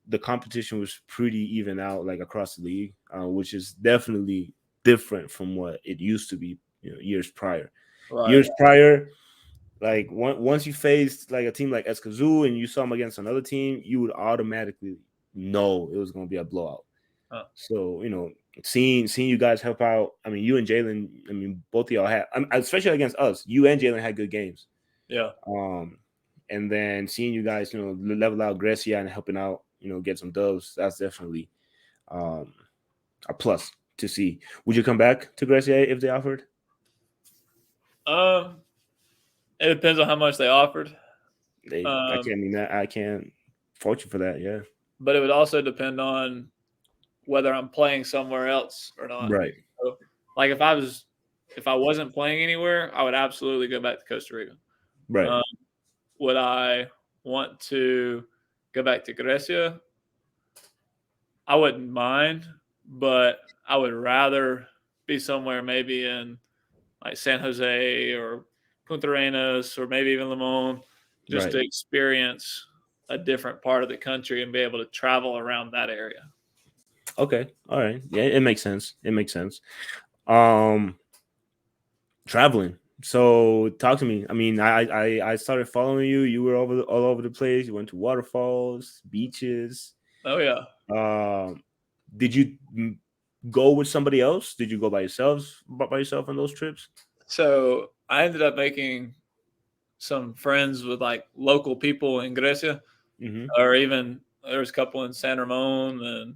the competition was pretty even out, like across the league, which is definitely different from what it used to be, years prior. Right. Years prior, like once you faced like a team like Escazú and you saw them against another team, you would automatically know it was going to be a blowout. Oh, So seeing you guys help out. I mean, you and Jalen. I mean, both of y'all had, especially against us. You and Jalen had good games. yeah. Um, and then seeing you guys, level out Grecia and helping out, get some dubs. That's definitely um a plus to see. Would you come back to Grecia if they offered? Um, it depends on how much they offered. I Um, can't mean that. I can't fault you for that. Yeah. but it would also depend on whether I'm playing somewhere else or not. Right. So, like if I wasn't playing anywhere, I would absolutely go back to Costa Rica. Right. Um, would I want to go back to Grecia? I wouldn't mind, but I would rather be somewhere maybe in like San Jose or Punta Arenas or maybe even Limon, just Right. to experience a different part of the country and be able to travel around that area. Okay. All right. Yeah, it makes sense. It makes sense. Um, Traveling. So talk to me. I mean, I started following you. You were all over the place. You went to waterfalls, beaches. Oh yeah. Um, did you go with somebody else? Did you go by yourself on those trips? So I ended up making some friends with like local people in Grecia, Mm-hmm. or even there's a couple in San Ramon and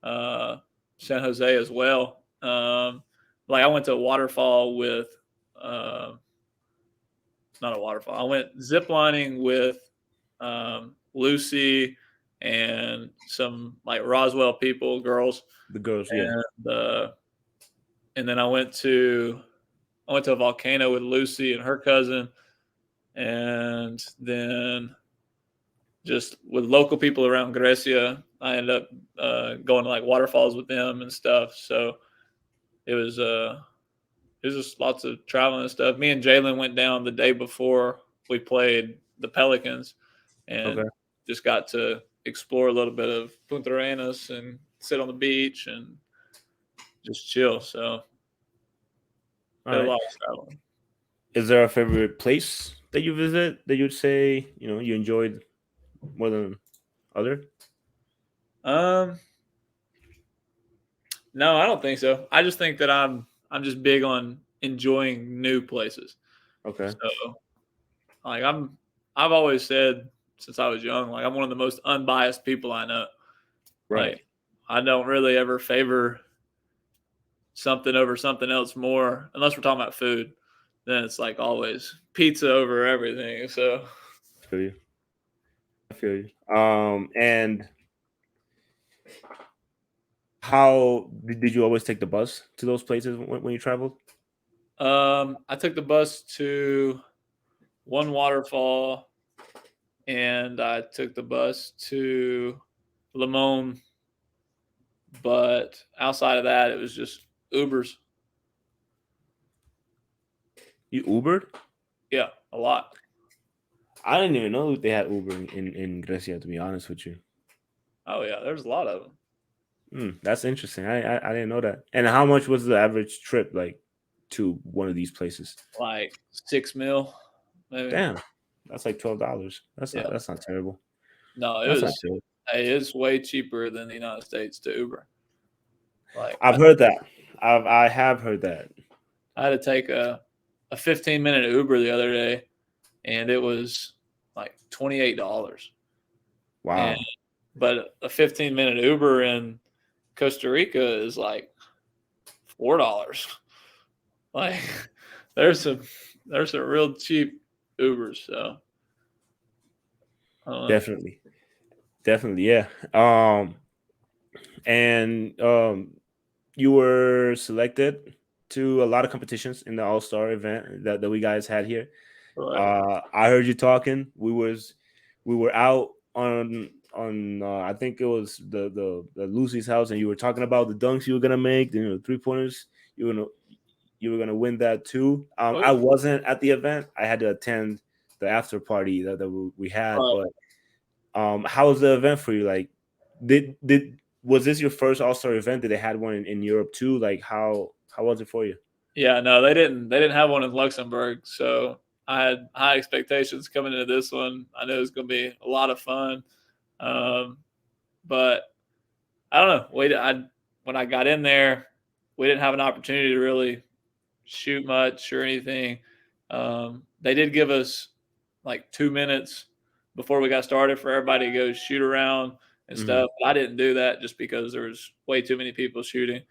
uh, San Jose as well. Like I went to a waterfall with, uh, not a waterfall. I went ziplining with Lucy and some like Roswell people, girls, The girls, yeah. and then I went to a volcano with Lucy and her cousin, and then just with local people around Grecia, I ended up going to like waterfalls with them and stuff. So it was uh it was just lots of traveling and stuff. Me and Jalen went down the day before we played the Pelicans, and Okay. just got to explore a little bit of Punta Arenas and sit on the beach and just chill. So All did a right. lot of traveling. Is there a favorite place that you visit that you'd say you enjoyed more than other? Um, no, I don't think so. I just think that I'm just big on enjoying new places. Okay. So like I've always said since I was young, like I'm one of the most unbiased people I know. Right. Like I don't really ever favor something over something else more, unless we're talking about food. Then it's like always pizza over everything. So I feel you. I feel you. And how did you always take the bus to those places when you traveled? I took the bus to one waterfall, and I took the bus to Limon, but outside of that, it was just Ubers. You Ubered? Yeah, a lot. I didn't even know they had Uber in Grecia. To be honest with you, Oh yeah, there's a lot of them. that's interesting. I didn't know that. And how much was the average trip like to one of these places? Like 6 mil, maybe. Damn, that's like $12. Yeah. That's not terrible. No, That's not terrible. it's way cheaper than the United States to Uber. Like I've heard that. I have heard that. I had to take a 15-minute Uber the other day, and it was like $28. And Wow, but a 15-minute Uber in Costa Rica is like $4. Like there's some there's some real cheap Ubers. So I don't know. definitely, definitely, yeah. And you were selected to a lot of competitions in the All Star event that we guys had here. Right. I heard you talking. We were out on I think it was the Lucy's house, and you were talking about the dunks you were gonna make, 3 pointers. You were gonna you were gonna win that too. Oh I yeah. wasn't at the event. I had to attend the after party that we had. Right. But how was the event for you? Like, did was this your first All Star event? Did they had one in Europe too? Like, how was it for you? Yeah, no, they didn't have one in Luxembourg, so I had high expectations coming into this one. I knew it was going to be a lot of fun, um, but I don't know. When I got in there, we didn't have an opportunity to really shoot much or anything. They did give us like 2 minutes before we got started for everybody to go shoot around and Hmm. stuff. But I didn't do that just because there was way too many people shooting.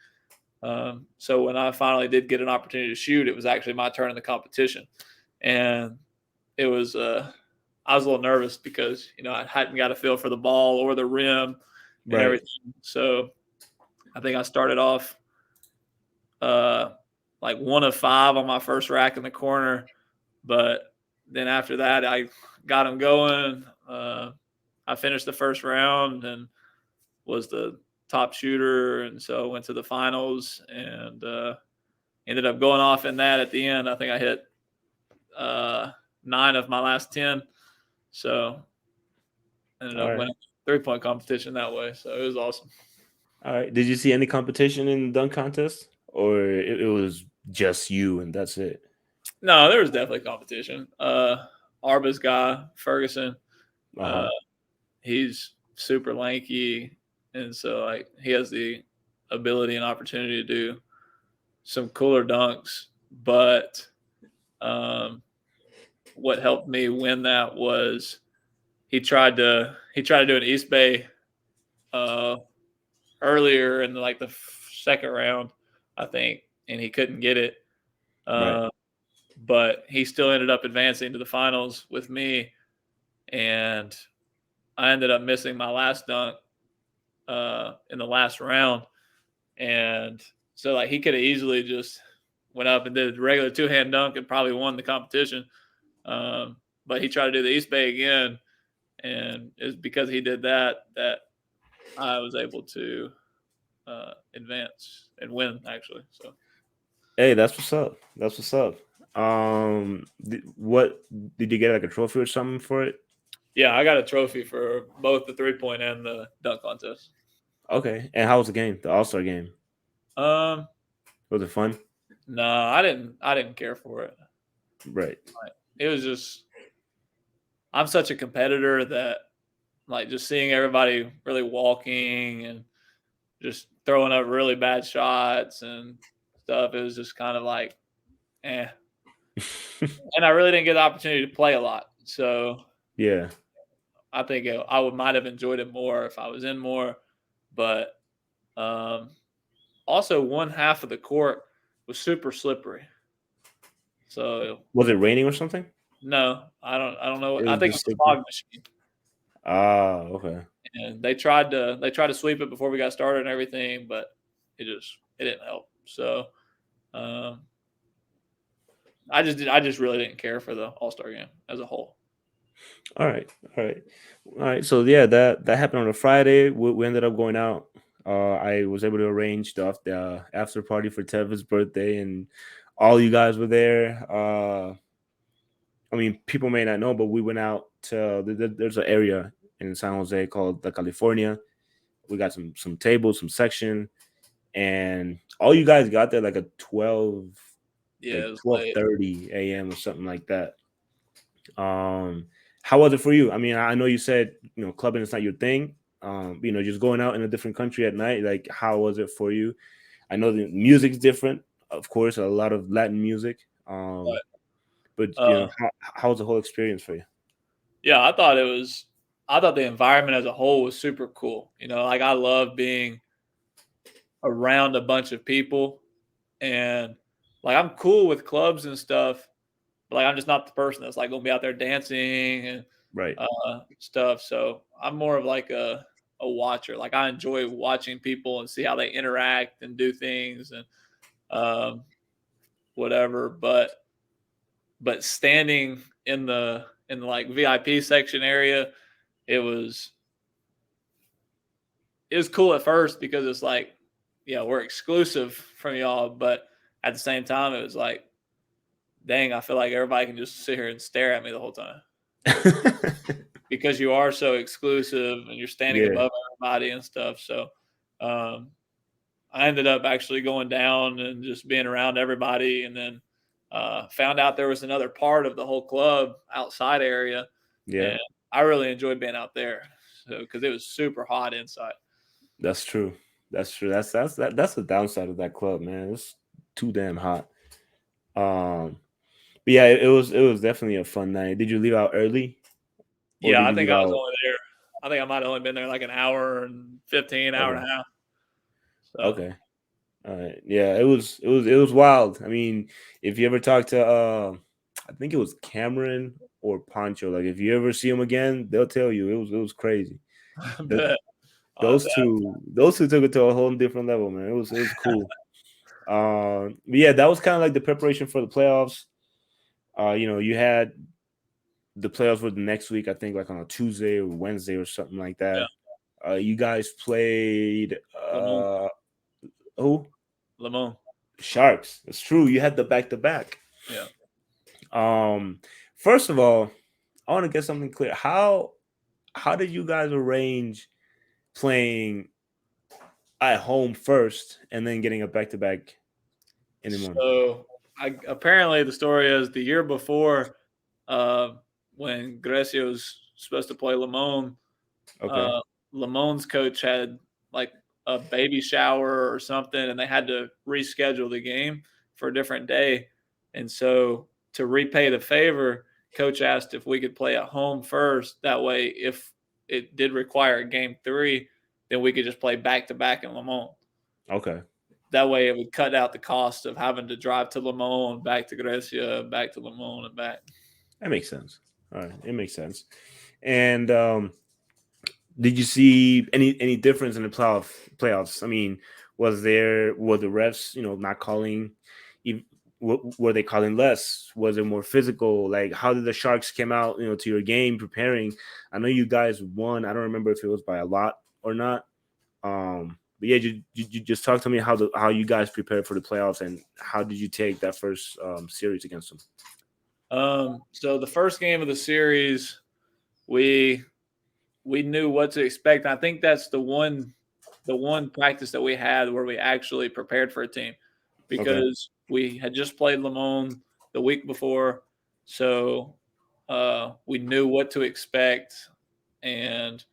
So when I finally did get an opportunity to shoot, it was actually my turn in the competition, and it was I was a little nervous because I hadn't got a feel for the ball or the rim and Right. everything. So I think I started off uh, like 1 of 5 on my first rack in the corner, but then after that I got them going. I finished the first round and was the top shooter, and so went to the finals and ended up going off in that at the end. I think I hit uh, 9 of my last 10, so ended All up right. winning 3-point competition that way. So it was awesome. All right. Did you see any competition in the dunk contest, or it was just you and that's it? No, there was definitely competition. Arba's guy, Ferguson, Uh uh, huh. he's super lanky, and so like he has the ability and opportunity to do some cooler dunks. But um, what helped me win that was he tried to do an East Bay uh, earlier in like the second round, I think, and he couldn't get it. Right. Uh, but he still ended up advancing to the finals with me, and I ended up missing my last dunk in the last round, and so like he could have easily just went up and did a regular two hand dunk and probably won the competition. But he tried to do the East Bay again, and it's because he did that that I was able to advance and win actually. So Hey, that's what's up. That's what's up. What did you get, like a trophy or something for it? yeah, I got a trophy for both the 3 point and the dunk contest. Okay. And how was the game? The All Star game? Um, Was it fun? no, I didn't care for it. Right. Like, it was just I'm such a competitor that like just seeing everybody really walking and just throwing up really bad shots and stuff. It was just kind of like, eh. And I really didn't get the opportunity to play a lot. So Yeah. I think I would might have enjoyed it more if I was in more. But um, also, one half of the court was super slippery. So Was it raining or something? no, I don't know. It I was think it just was a slippery. fog machine, Ah, okay. and they tried to sweep it before we got started and everything, but it didn't help. So um, I just really didn't care for the All Star game as a whole. All right. All right. All right. So yeah, that happened on a Friday. We ended up going out. I was able to arrange the after party for Teva's birthday, and all you guys were there. I mean, people may not know, but we went out to there's an area in San Jose called the California. We got some tables, some section, and all you guys got there like a 12, Yeah, like it was twelve late. thirty a.m. or something like that. Um, how was it for you? I mean, I know you said clubbing is not your thing. Just going out in a different country at night. Like, how was it for you? I know the music's different, of course, a lot of Latin music. But But how was the whole experience for you? yeah, I thought the environment as a whole was super cool. Like I love being around a bunch of people, and like I'm cool with clubs and stuff, but like I'm just not the person that's like gonna be out there dancing and Right. stuff. So I'm more of like a watcher. Like I enjoy watching people and see how they interact and do things and um, whatever. But standing in the like VIP section area, it was it was cool at first because it's like, yeah, we're exclusive from y'all, but at the same time, it was like, dang, I feel like everybody can just sit here and stare at me the whole time because you are so exclusive and you're standing Yeah. above everybody and stuff. So um, I ended up actually going down and just being around everybody, and then found out there was another part of the whole club outside area, Yeah. and I really enjoyed being out there. So because it was super hot inside. That's true. That's true. That's the downside of that club, man. It's too damn hot. Um, but yeah, it was definitely a fun night. Did you leave out early, or Yeah, did I you think leave I was out? only there. I think I might have only been there like an hour and 15, hour Okay. and a half. So Okay. All right. Yeah, it was wild. I mean, if you ever talk to I think it was Cameron or Pancho, like if you ever see them again, they'll tell you it was crazy. I The, bet I'll have those to ask. two took it to a whole different level, man. It was cool. But yeah, that was kind of like the preparation for the playoffs. You had the playoffs were the next week, I think, like on a Tuesday or Wednesday or something like Yeah, that. You guys played Lemon, who? Lemon. Sharks. It's true. You had the back to back. Yeah. Um, first of all, I want to get something clear. How did you guys arrange playing at home first and then getting a back to back in the morning. So apparently the story is the year before, uh, when Grecia was supposed to play Limon, Okay. uh, Limon's coach had like a baby shower or something, and they had to reschedule the game for a different day. And so to repay the favor, coach asked if we could play at home first. That way, if it did require a game three, then we could just play back to back in Limon. Okay. That way, it would cut out the cost of having to drive to Limon, back to Grecia, back to Limon, and back. That makes sense. All right. It makes sense. And did you see any difference in the playoffs? I mean, were the refs, not calling? Were they calling less? Was it more physical? Like, how did the Sharks came out, to your game preparing? I know you guys won. I don't remember if it was by a lot or not. But yeah, you just talk to me how you guys prepared for the playoffs and how did you take that first series against them? So the first game of the series, we knew what to expect. I think that's the one practice that we had where we actually prepared for a team, Okay. because we had just played Limon the week before, so we knew what to expect. And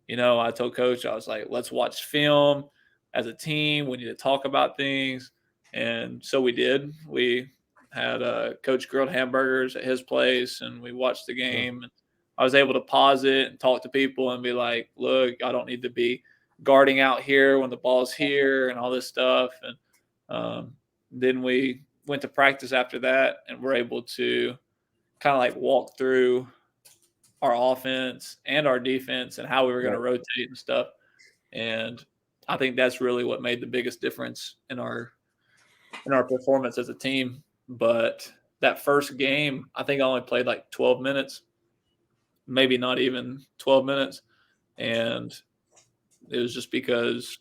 I told coach, I was like, let's watch film as a team. We need to talk about things. And so we did. We had coach grilled hamburgers at his place and we watched the Oh, game. And I was able to pause it and talk to people and be like, look, I don't need to be guarding out here when the ball's here and all this stuff. And then we went to practice after that and we're able to kind of like walk through our offense and our defense and how we were going to right. rotate and stuff. And I think that's really what made the biggest difference in our performance as a team. But that first game, I think I only played like 12 minutes, maybe not even 12 minutes. And it was just because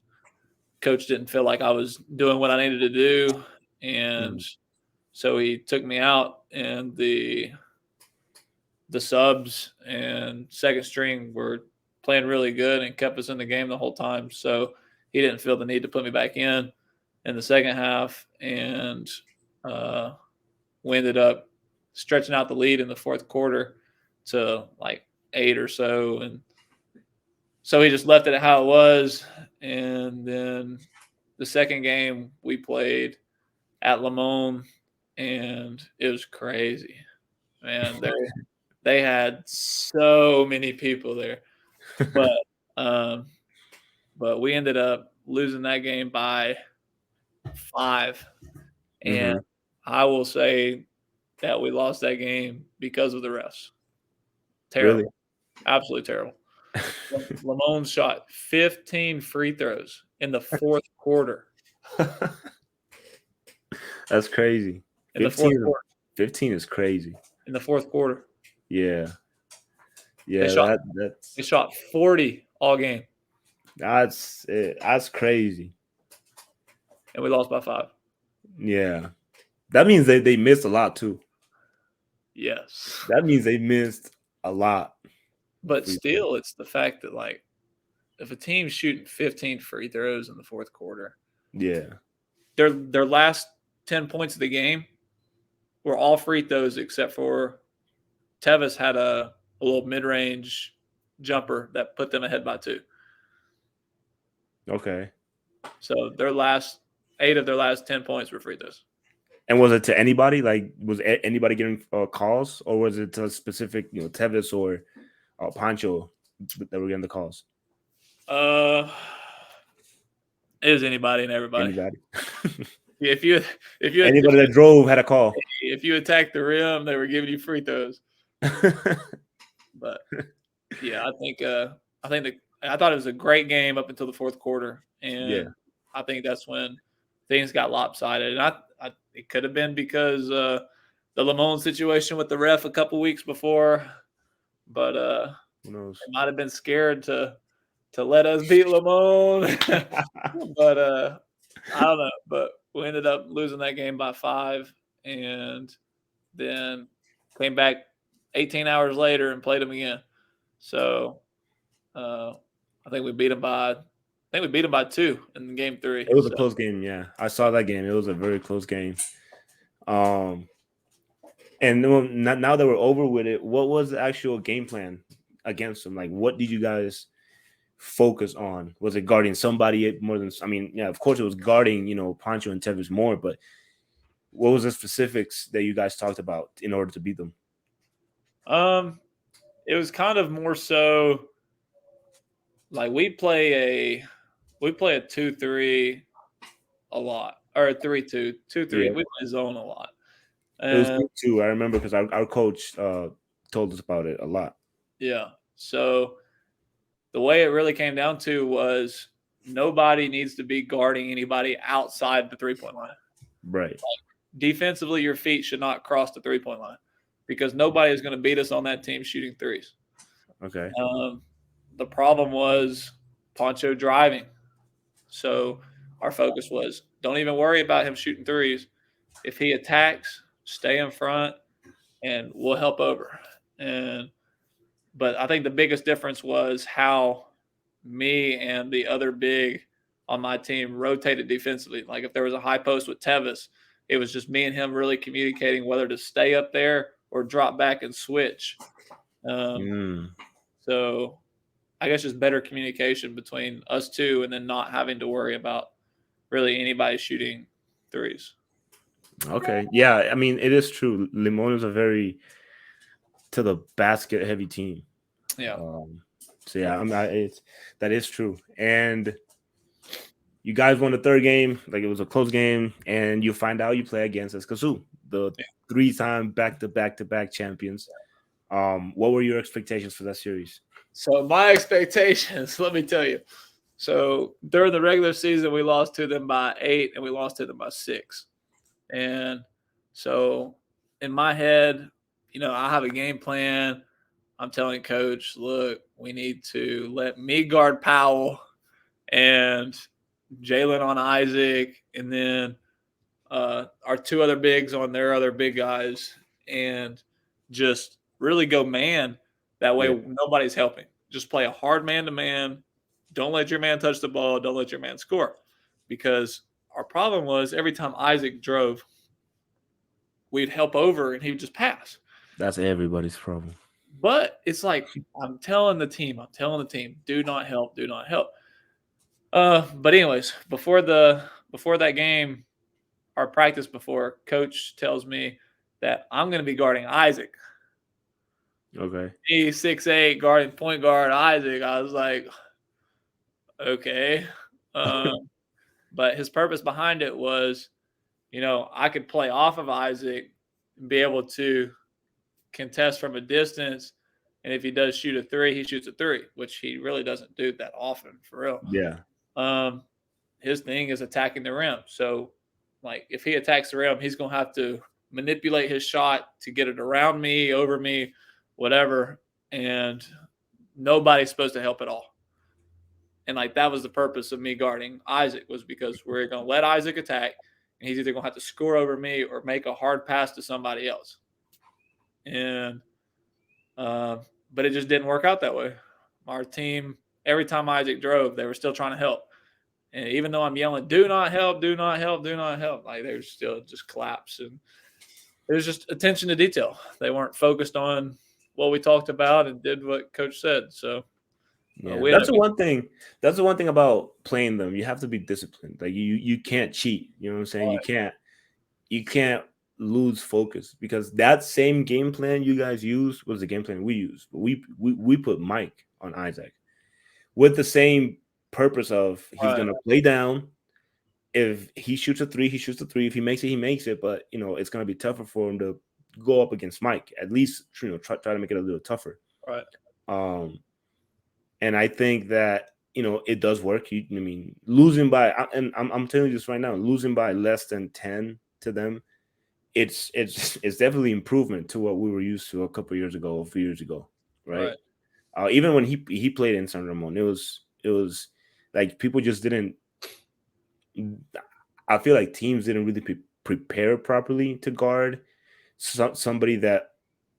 coach didn't feel like I was doing what I needed to do. And Mhm. so he took me out, and the subs and second string were playing really good and kept us in the game the whole time. So he didn't feel the need to put me back in the second half, and uh, we ended up stretching out the lead in the fourth quarter to like 8 or so, and so he just left it at how it was. And then the second game we played at Limon, and it was crazy, man. They had so many people there, but um, but we ended up losing that game by 5, and Mhm. I will say that we lost that game because of the refs. Really? Terrible, absolutely terrible. Lamone shot 15 free throws in the fourth quarter. That's crazy. In the fourth 15, quarter. 15 is crazy. In the fourth quarter, Yeah. they Yeah, shot they that's shot 40 all game, that's it. That's crazy. and we lost by 5. Yeah. That means they missed a lot too. Yes, That means they missed a lot of but free throws. still, it's the fact that like if a team's shooting 15 free throws in the fourth quarter, Yeah. their last 10 points of the game were all free throws except for Tevis had a little mid range jumper that put them ahead by 2. Okay. So their last 8 of their last 10 points were free throws. And was it to anybody? Like, was anybody getting calls, or was it to a specific, Tevis or Pancho that were getting the calls? Uh, it was anybody and everybody. Anybody? If you if you Anybody that drove had a call. if you attacked the rim, they were giving you free throws. But yeah, I think I thought it was a great game up until the fourth quarter, Yeah. and I think that's when things got lopsided. And it could have been because the Lamone situation with the ref a couple weeks before, but Who knows? they might have been scared to let us beat Lamone. But I don't know. But we ended up losing that game by 5, and then came back 18 hours later and played them again. So I think we beat them by, I think we beat them by 2 in game 3. It was a So close game. Yeah, I saw that game. It was a very close game. Um, and now that we're over with it, what was the actual game plan against them? Like, what did you guys focus on? Was it guarding somebody more than? I mean, yeah, of course it was guarding, Pancho and Tevez more, but what was the specifics that you guys talked about in order to beat them? it was kind of more so like we play a 2-3 a lot, or a 3-2, 2-3. Yeah, We play zone a lot. it was And me too. I remember because our coach told us about it a lot. yeah. So the way it really came down to was nobody needs to be guarding anybody outside the 3-point line. Right. Defensively, your feet should not cross the 3-point line because nobody is going to beat us on that team shooting threes. Okay. The problem was Poncho driving. So our focus was don't even worry about him shooting threes. If he attacks, stay in front and we'll help over. But I think the biggest difference was how me and the other big on my team rotated defensively. Like if there was a high post with Tevis, it was just me and him really communicating whether to stay up there or drop back and switch. So I guess just better communication between us two and then not having to worry about really anybody shooting threes. Okay. Yeah, I mean it is true. Limon is a very to the basket heavy team. Yeah. So yeah, that is true. And you guys won the third game, like it was a close game, and you find out you play against Escazú, the 3-time back-to-back champions. What were your expectations for that series? So my expectations, let me tell you. So during the regular season, we lost to them by 8 and we lost to them by 6. And so in my head, I have a game plan. I'm telling coach, look, we need to let me guard Powell and Jalen on Isaac, and then our 2 other bigs on their other big guys, and just really go man. That way, nobody's helping. Just play a hard man to man. Don't let your man touch the ball. Don't let your man score. Because our problem was every time Isaac drove, we'd help over and he would just pass. That's everybody's problem. But it's like I'm telling the team, do not help, do not help. But anyways, before that game, our practice before, coach tells me that I'm going to be guarding Isaac. Okay. He's 6'8", guarding point guard Isaac. I was like, okay. But his purpose behind it was, I could play off of Isaac and be able to contest from a distance. And if he does shoot a 3, he shoots a 3, which he really doesn't do that often, for real. Yeah. His thing is attacking the rim. So, like, if he attacks the rim, he's going to have to manipulate his shot to get it around me, over me, whatever. And nobody's supposed to help at all. And, like, that was the purpose of me guarding Isaac, was because we're going to let Isaac attack, and he's either going to have to score over me or make a hard pass to somebody else. And but it just didn't work out that way. Our team, every time Isaac drove, they were still trying to help. And even though I'm yelling, do not help, do not help, do not help, like they were still just collapse. And it was just attention to detail. They weren't focused on what we talked about and did what coach said. So yeah, that's the one thing. That's the one thing about playing them. You have to be disciplined. Like you can't cheat. You know what I'm saying? Right. You can't lose focus, because that same game plan you guys used was the game plan we used. But we put Mike on Isaac with the same purpose of he's gonna play down. If he shoots a 3, he shoots a 3. If he makes it, he makes it. But it's gonna be tougher for him to go up against Mike. At least try to make it a little tougher. Right. And I think that it does work. I mean, losing by, and I'm telling you this right now, losing by less than 10 to them, it's definitely improvement to what we were used to a couple of years ago, a few years ago, right? Even when he played in San Ramon, it was like people just didn't. I feel like teams didn't really prepare properly to guard somebody that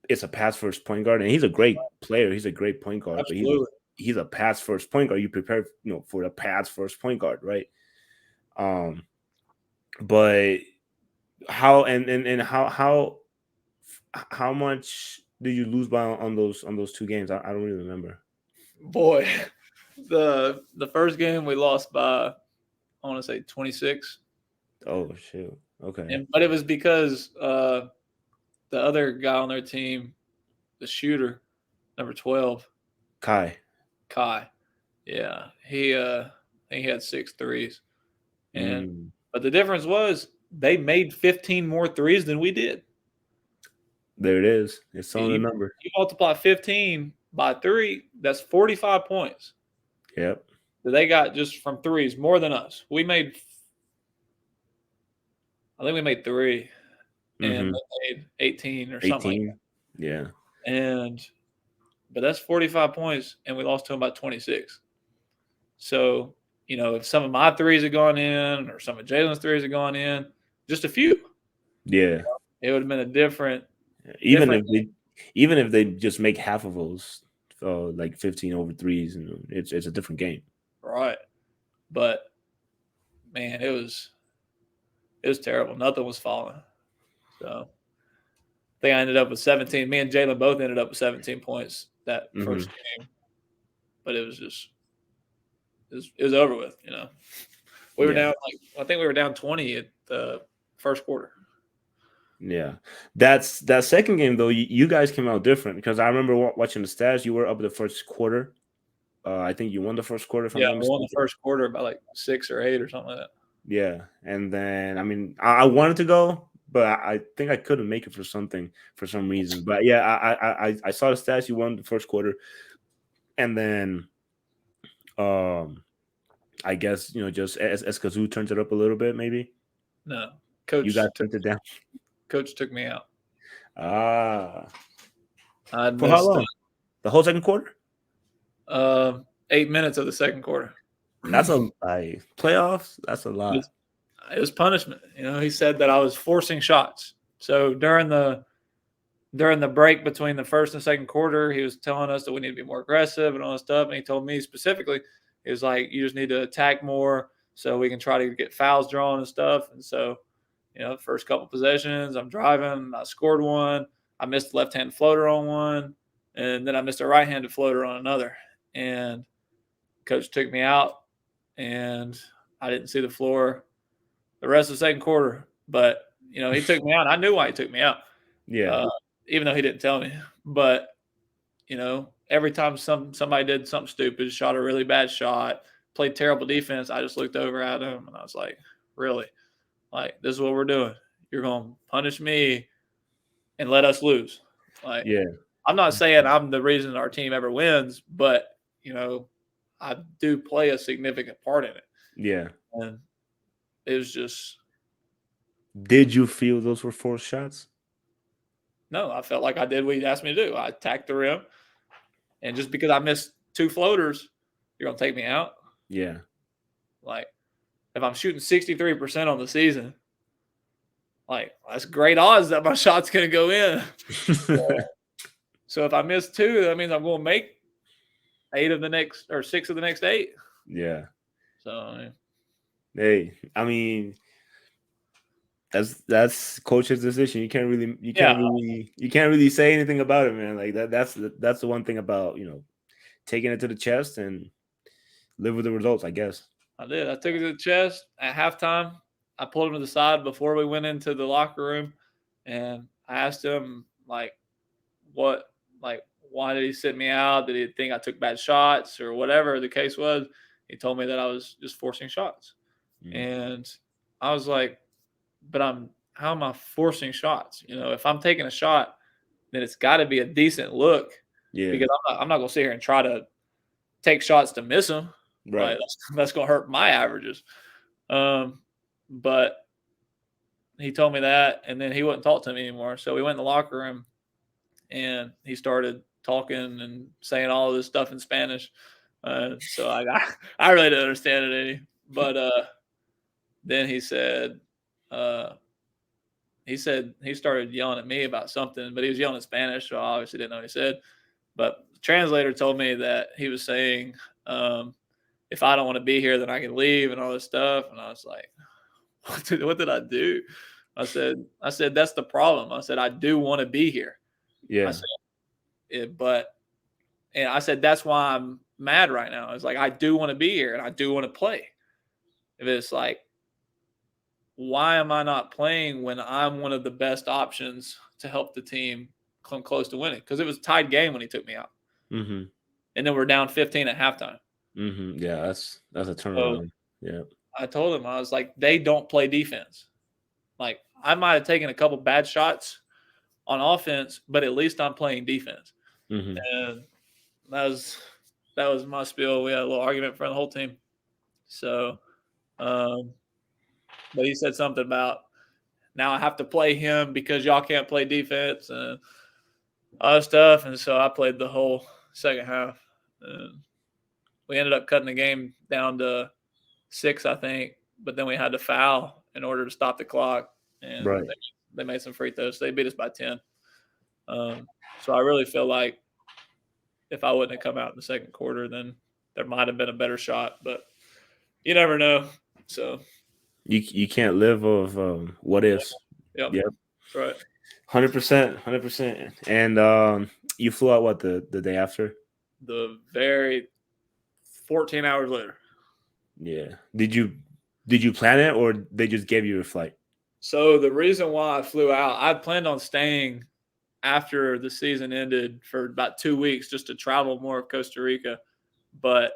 is a pass first point guard, and he's a great player. He's a great point guard. Absolutely. he's a pass first point guard. You prepare, for the pass first point guard, right? Um, but how and how much did you lose by on those two games? I don't really remember. Boy, the first game we lost by, I want to say 26, Oh shoot. Okay. but it was because the other guy on their team, the shooter, number 12, Kai. Kai. Yeah, I think he had 6 threes, and Mm, but the difference was they made 15 more threes than we did. there it is. It's on the You, number. you multiply 15 by 3, that's 45 points Yep. that they got just from threes, more than us. I think we made 3, and Mm-hmm. they made 18 or something like 18. Yeah. that. But that's 45 points, and we lost to them by 26. So, if some of my threes had gone in or some of Jalen's threes had gone in, just a few, Yeah. it would have been a different, Even different, if they even if they just make half of those, like 15 over threes, it's a different game. right. But man, it was terrible. Nothing was falling. So I think I ended up with 17. Me and Jalen both ended up with 17 points that Hmm. first game, but it was just it was over with. We were Yeah. down I think we were down 20 at the first quarter. Yeah. That second game though. You guys came out different because I remember watching the stats. You were up the first quarter. I think you won the first quarter if I'm Yeah, not we won the mistaken. first quarter by like 6 or 8 or something like that. Yeah, and then I mean I wanted to go, but I think I couldn't make it for some reason. But yeah, I saw the stats. You won the first quarter, and then um I guess just as Kazoo turns it up a little bit, maybe No, you guys coach took turned it down. coach took me out. Ah, I for how missed long? The whole second quarter? 8 minutes of the second quarter. That's a like playoffs. That's a It lot. was, it was punishment. He said that I was forcing shots. So during the break between the first and second quarter, he was telling us that we need to be more aggressive and all this stuff. And he told me specifically, he was like, you just need to attack more so we can try to get fouls drawn and stuff. And so, the first couple possessions, I'm driving, I scored one, I missed the left-hand floater on one, and then I missed a right-handed floater on another. And coach took me out, and I didn't see the floor the rest of the second quarter. But, he took me out. I knew why he took me out, Yeah, uh, even though he didn't tell me. But every time somebody did something stupid, shot a really bad shot, played terrible defense, I just looked over at him and I was like, really? Like, this is what we're doing. You're going to punish me and let us lose. Like, yeah, I'm not saying I'm the reason our team ever wins, but, I do play a significant part in it. yeah. And it was just, Did you feel those were forced shots? no, I felt like I did what he asked me to do. I attacked the rim. And just because I missed 2 floaters, you're going to take me out? Yeah, Like, if I'm shooting 63% on the season, like, that's great odds that my shot's going to go in. So if I miss 2, that means I'm going to make 8 of the next or 6 of the next 8. yeah. So, Hey, I mean, that's coach's decision. yeah, You can't really say anything about it, man. Like that's the one thing about taking it to the chest and live with the results, I guess. I did. I took it to the chest at halftime. I pulled him to the side before we went into the locker room, and I asked him, like, what, like, why did he sit me out? Did he think I took bad shots or whatever the case was? He told me that I was just forcing shots. Mm. And I was like, but how am I forcing shots? If I'm taking a shot, then it's got to be a decent look, Yeah, because I'm not going to sit here and try to take shots to miss them. Like, right. that's going to hurt my averages. But he told me that, and then he wouldn't talk to me anymore. So we went in the locker room, and he started talking and saying all of this stuff in Spanish. So I really didn't understand it any. But then uh, he said he started yelling at me about something, but he was yelling in Spanish, so I obviously didn't know what he said. But the translator told me that he was saying, if I don't want to be here, then I can leave and all this stuff. And I was like, what did I do? I said, that's the problem. I said, I do want to be here. I Yeah. said, and I said, that's why I'm mad right now. It's like, I do want to be here and I do want to play. If it's like, why am I not playing when I'm one of the best options to help the team come close to winning? Because it was a tied game when he took me out. Mm-hmm. And then we're down 15 at halftime. Mm-hmm. Yeah, that's a So turnaround. Yeah. I told him, I was like, they don't play defense. Like, I might have taken a couple bad shots on offense, but at least I'm playing defense. Mm-hmm. And that was my spiel. We had a little argument for the whole team. So, but he said something about, now I have to play him because y'all can't play defense and other stuff. And so I played the whole second half. And we ended up cutting the game down to 6, I think. But then we had to foul in order to stop the clock. And Right. they made some free throws. So they beat us by 10. So I really feel like if I wouldn't have come out in the second quarter, then there might have been a better shot. But you never know. So You can't live of what ifs. yep, Yep. that's right. 100%. 100%. And you flew out what the day after? The very 14 hours later. Yeah. Did you plan it or they just gave you a flight? So the reason why I flew out, I planned on staying after the season ended for about 2 weeks just to travel more of Costa Rica. But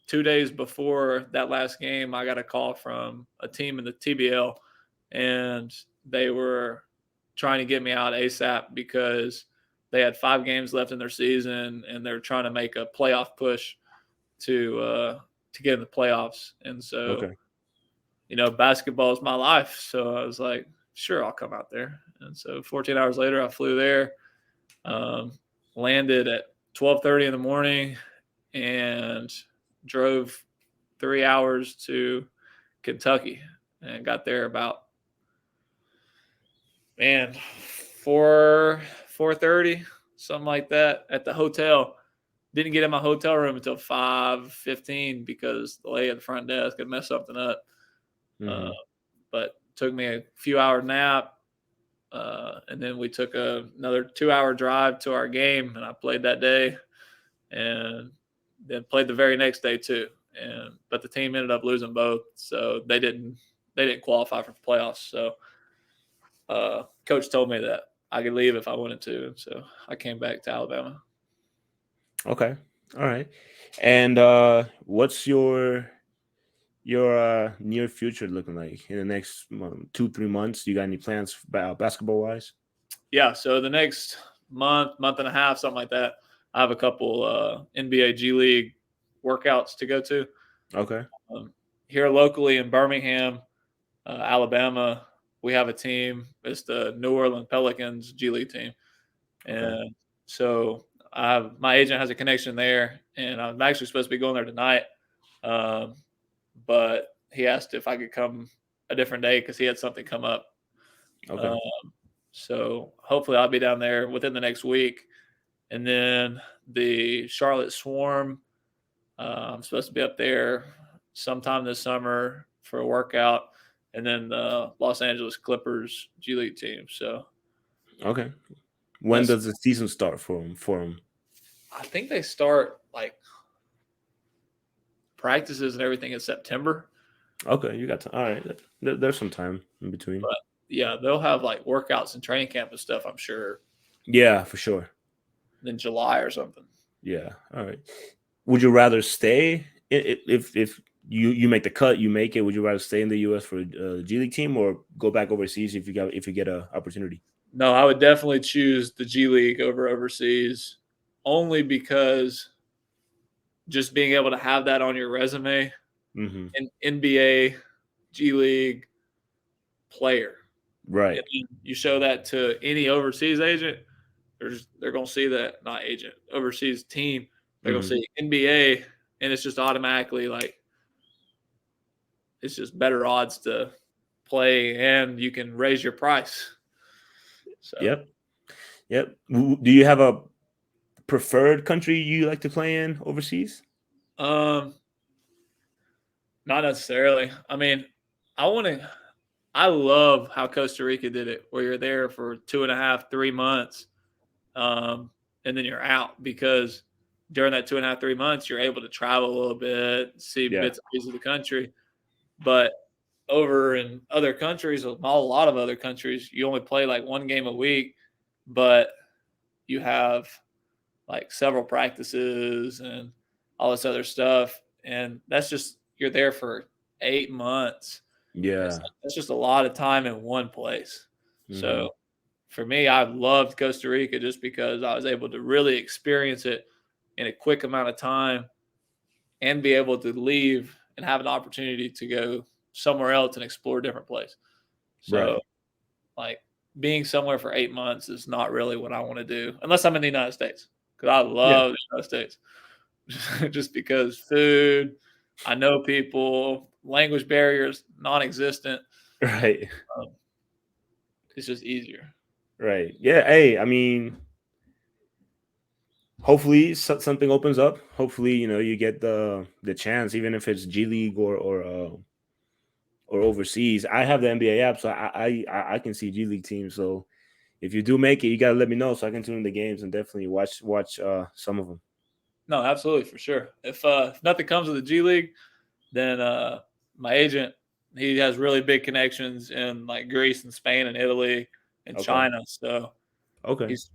2 days before that last game, I got a call from a team in the TBL, and they were trying to get me out ASAP because they had 5 games left in their season, and they're trying to make a playoff push to get in the playoffs. And so, Okay. basketball is my life. So I was like, sure, I'll come out there. And so 14 hours later, I flew there, landed at 12:30 in the morning, and drove 3 hours to Kentucky, and got there about, man, 4:30, something like that, at the hotel. Didn't get in my hotel room until 5:15 because the lady at the front desk had messed something up. Uh, Mm-hmm. but took me a few hour nap, and then we took another 2 hour drive to our game, and I played that day, and then played the very next day too. But the team ended up losing both, so they didn't qualify for the playoffs. So coach told me that I could leave if I wanted to, and so I came back to Alabama. Okay. All right. And what's your near future looking like in the next 2-3 months? You got any plans basketball wise? Yeah, so the next month and a half, something like that, I have a couple NBA G League workouts to go to. Okay. Here locally in Birmingham, Alabama, we have a team. It's the New Orleans Pelicans G League team, Okay. and so my agent has a connection there, and I'm actually supposed to be going there tonight, um, but he asked if I could come a different day because he had something come up. Okay. Um, so hopefully I'll be down there within the next week, and then the Charlotte Swarm. I'm supposed to be up there sometime this summer for a workout, and then the Los Angeles Clippers G League team. So Okay. When that's, does the season start for 'em? I think they start like practices and everything in September. Okay, you got time. All right. There's some time in between. But yeah, they'll have like workouts and training camp and stuff, I'm sure, Yeah, for sure. in July or something. Yeah. All right. Would you rather stay if you make the cut, you make it? Would you rather stay in the U.S. for a G League team or go back overseas if you get a opportunity? No, I would definitely choose the G League over overseas, only because just being able to have that on your resume, Mm-hmm. an NBA G League player. Right. And you show that to any overseas agent, they're going to see that, not agent, overseas team. They're going to Mm-hmm. see NBA, and it's just automatically like it's just better odds to play, and you can raise your price. So Yep. Yep. Do you have a preferred country you like to play in overseas? Um, Not necessarily. I mean, I want to. I love how Costa Rica did it, where you're there for 2.5, 3 months, um, and then you're out because during that 2.5, 3 months, you're able to travel a little bit, see Yeah. bits and pieces of the country. But over in other countries, a lot of other countries, you only play like one game a week, but you have like several practices and all this other stuff. And that's just, you're there for 8 months. And it's Yeah. like, that's just a lot of time in one place. Hmm. So for me, I loved Costa Rica just because I was able to really experience it in a quick amount of time and be able to leave and have an opportunity to go somewhere else and explore a different place. So, Right. like, being somewhere for 8 months is not really what I want to do unless I'm in the United States because I Yeah. love the United States just because food, I know people, language barriers non existent. Right. Um, it's just easier. Right. Yeah. Hey, I mean, hopefully something opens up. Hopefully, you get the chance, even if it's G League or overseas. I have the NBA app, so I can see G League teams. So if you do make it, you gotta let me know so I can tune in the games and definitely watch some of them. No, absolutely for sure. If nothing comes of the G League, then my agent, he has really big connections in like Greece and Spain and Italy and Okay. China. So Okay. he's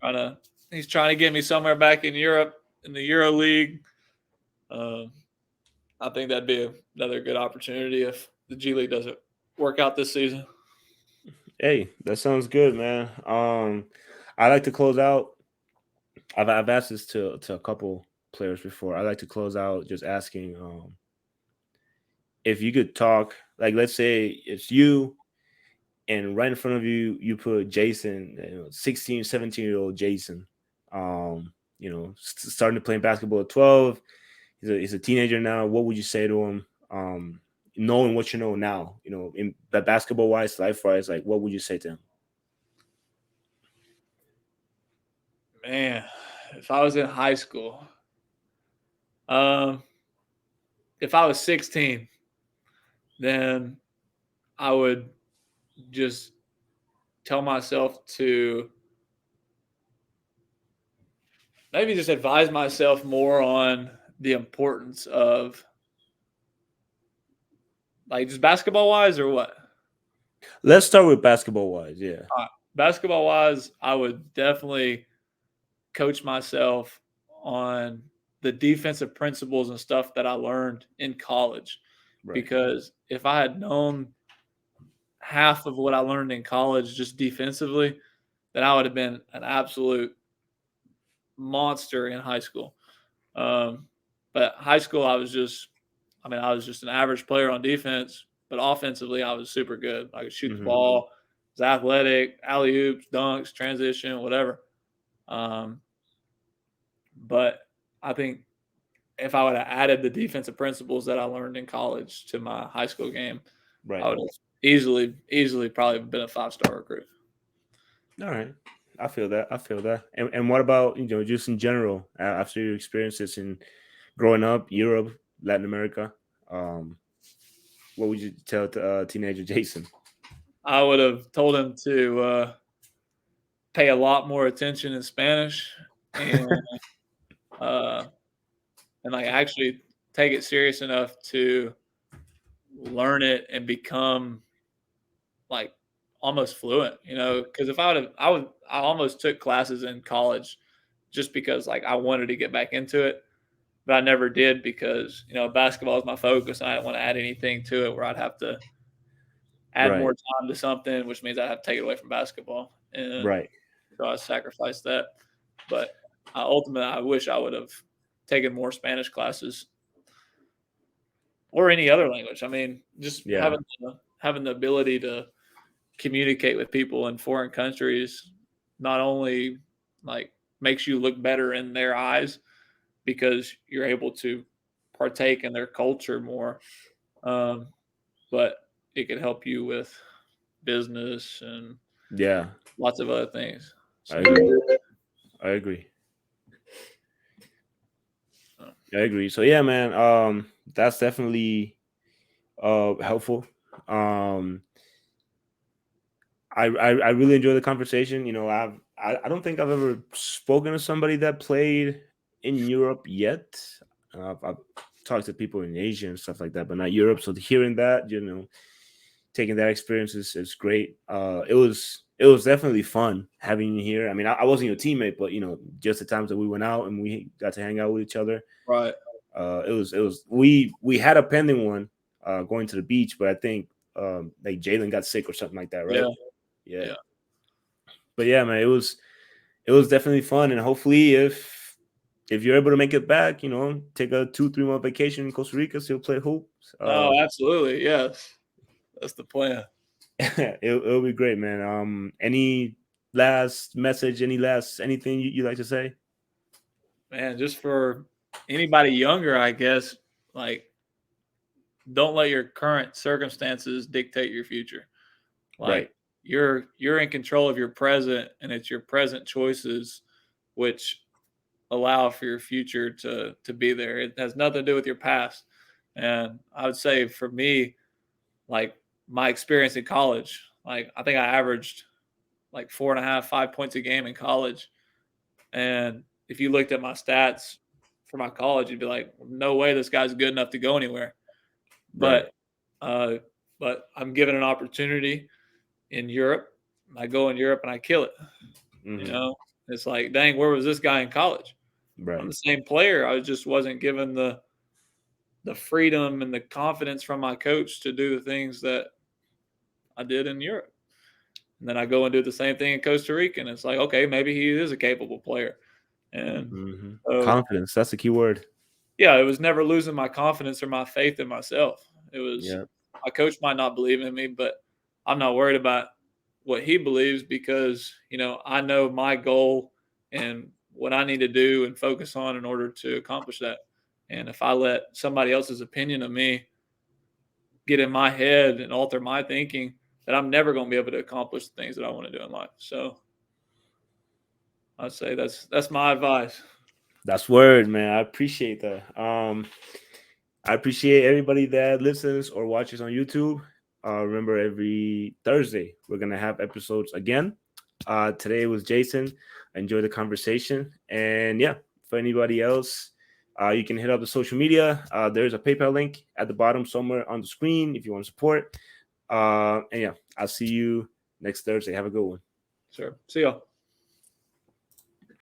trying to get me somewhere back in Europe in the Euro League. Uh, I think that'd be another good opportunity if the G League doesn't work out this season. Hey, that sounds good, man. I like to close out. I've asked this to a couple players before. I like to close out just asking if you could talk, like let's say it's you and right in front of you you put Jason, 16, 17-year-old Jason. Starting to play basketball at 12. He's a teenager now. What would you say to him? Knowing what you know now, in that basketball wise, life wise, like what would you say to him? Man, if I was in high school, um, if I was 16, then I would just tell myself to maybe just advise myself more on the importance of like just basketball wise or what? Let's start with basketball wise. Yeah. Basketball wise, I would definitely coach myself on the defensive principles and stuff that I learned in college. Right. Because if I had known half of what I learned in college just defensively, then I would have been an absolute monster in high school. Um, but high school, I was just an average player on defense, but offensively, I was super good. I could shoot the Hmm. ball, was athletic, alley oops, dunks, transition, whatever. Um, but I think if I would have added the defensive principles that I learned in college to my high school game, I Right. would have easily probably been a 5-star recruit. All right. I feel that. I feel that. And what about, just in general, after your experiences in growing up, Europe, Latin America, um, what would you tell teenager Jason? I would have told him to pay a lot more attention in Spanish and uh, like actually take it serious enough to learn it and become like almost fluent, because if I almost took classes in college just because like I wanted to get back into it, but I never did because, basketball is my focus and I didn't want to add anything to it where I'd have to add more Right. time to something, which means I'd have to take it away from basketball. And Right. so I sacrificed that. But ultimately, I wish I would have taken more Spanish classes or any other language. I mean, just Yeah. having the ability to communicate with people in foreign countries not only like makes you look better in their eyes because you're able to partake in their culture more, um, but it could help you with business and Yeah. lots of other things. I So agree. I agree. I agree. So yeah, man, that's definitely helpful. Um, I really enjoy the conversation. You know, I don't think I've ever spoken to somebody that played in Europe yet. I've talked to people in Asia and stuff like that, but not Europe. So hearing that, you know, taking that experience is great. It was definitely fun having you here. I mean, I wasn't your teammate, but you know, just the times that we went out and we got to hang out with each other, Right. it was we had a pending one going to the beach, but I think like Jalen got sick or something like that, right? Yeah. Yeah. Yeah. But yeah, man, it was definitely fun, and hopefully, if you're able to make it back, you know, take a 2-3 month vacation in Costa Rica, still play hoops. No, absolutely. Yes. That's the plan. It'll be great, man. Any last message? Any last anything you like to say? Man, just for anybody younger, I guess, like, don't let your current circumstances dictate your future. Right. Like, you're in control of your present, and it's your present choices which allow for your future to be there. It has nothing to do with your past. And I would say for me, like, my experience in college, like, I think I averaged like 4.5, 5 points a game in college. And if you looked at my stats for my college, you'd be like, no way this guy's good enough to go anywhere. Right. But uh, but I'm given an opportunity in Europe. I go in Europe and I kill it. You Hmm. know, it's like, dang, where was this guy in college? I'm Right. the same player. I just wasn't given the freedom and the confidence from my coach to do the things that I did in Europe. And then I go and do the same thing in Costa Rica, and it's like, okay, maybe he is a capable player. And Hmm. so, Confidence. That's the key word. yeah, it was never losing my confidence or my faith in myself. It was, Yeah. my coach might not believe in me, but I'm not worried about what he believes because, I know my goal and what I need to do and focus on in order to accomplish that. And if I let somebody else's opinion of me get in my head and alter my thinking, that I'm never going to be able to accomplish the things that I want to do in life. So I'd say that's my advice. That's word, man. I appreciate that. I appreciate everybody that listens or watches on YouTube. Remember, every Thursday we're gonna have episodes again. Today was Jason. Enjoy the conversation, and yeah, for anybody else, you can hit up the social media. There's a PayPal link at the bottom somewhere on the screen if you want to support. And yeah, I'll see you next Thursday. Have a good one. Sure. See y'all.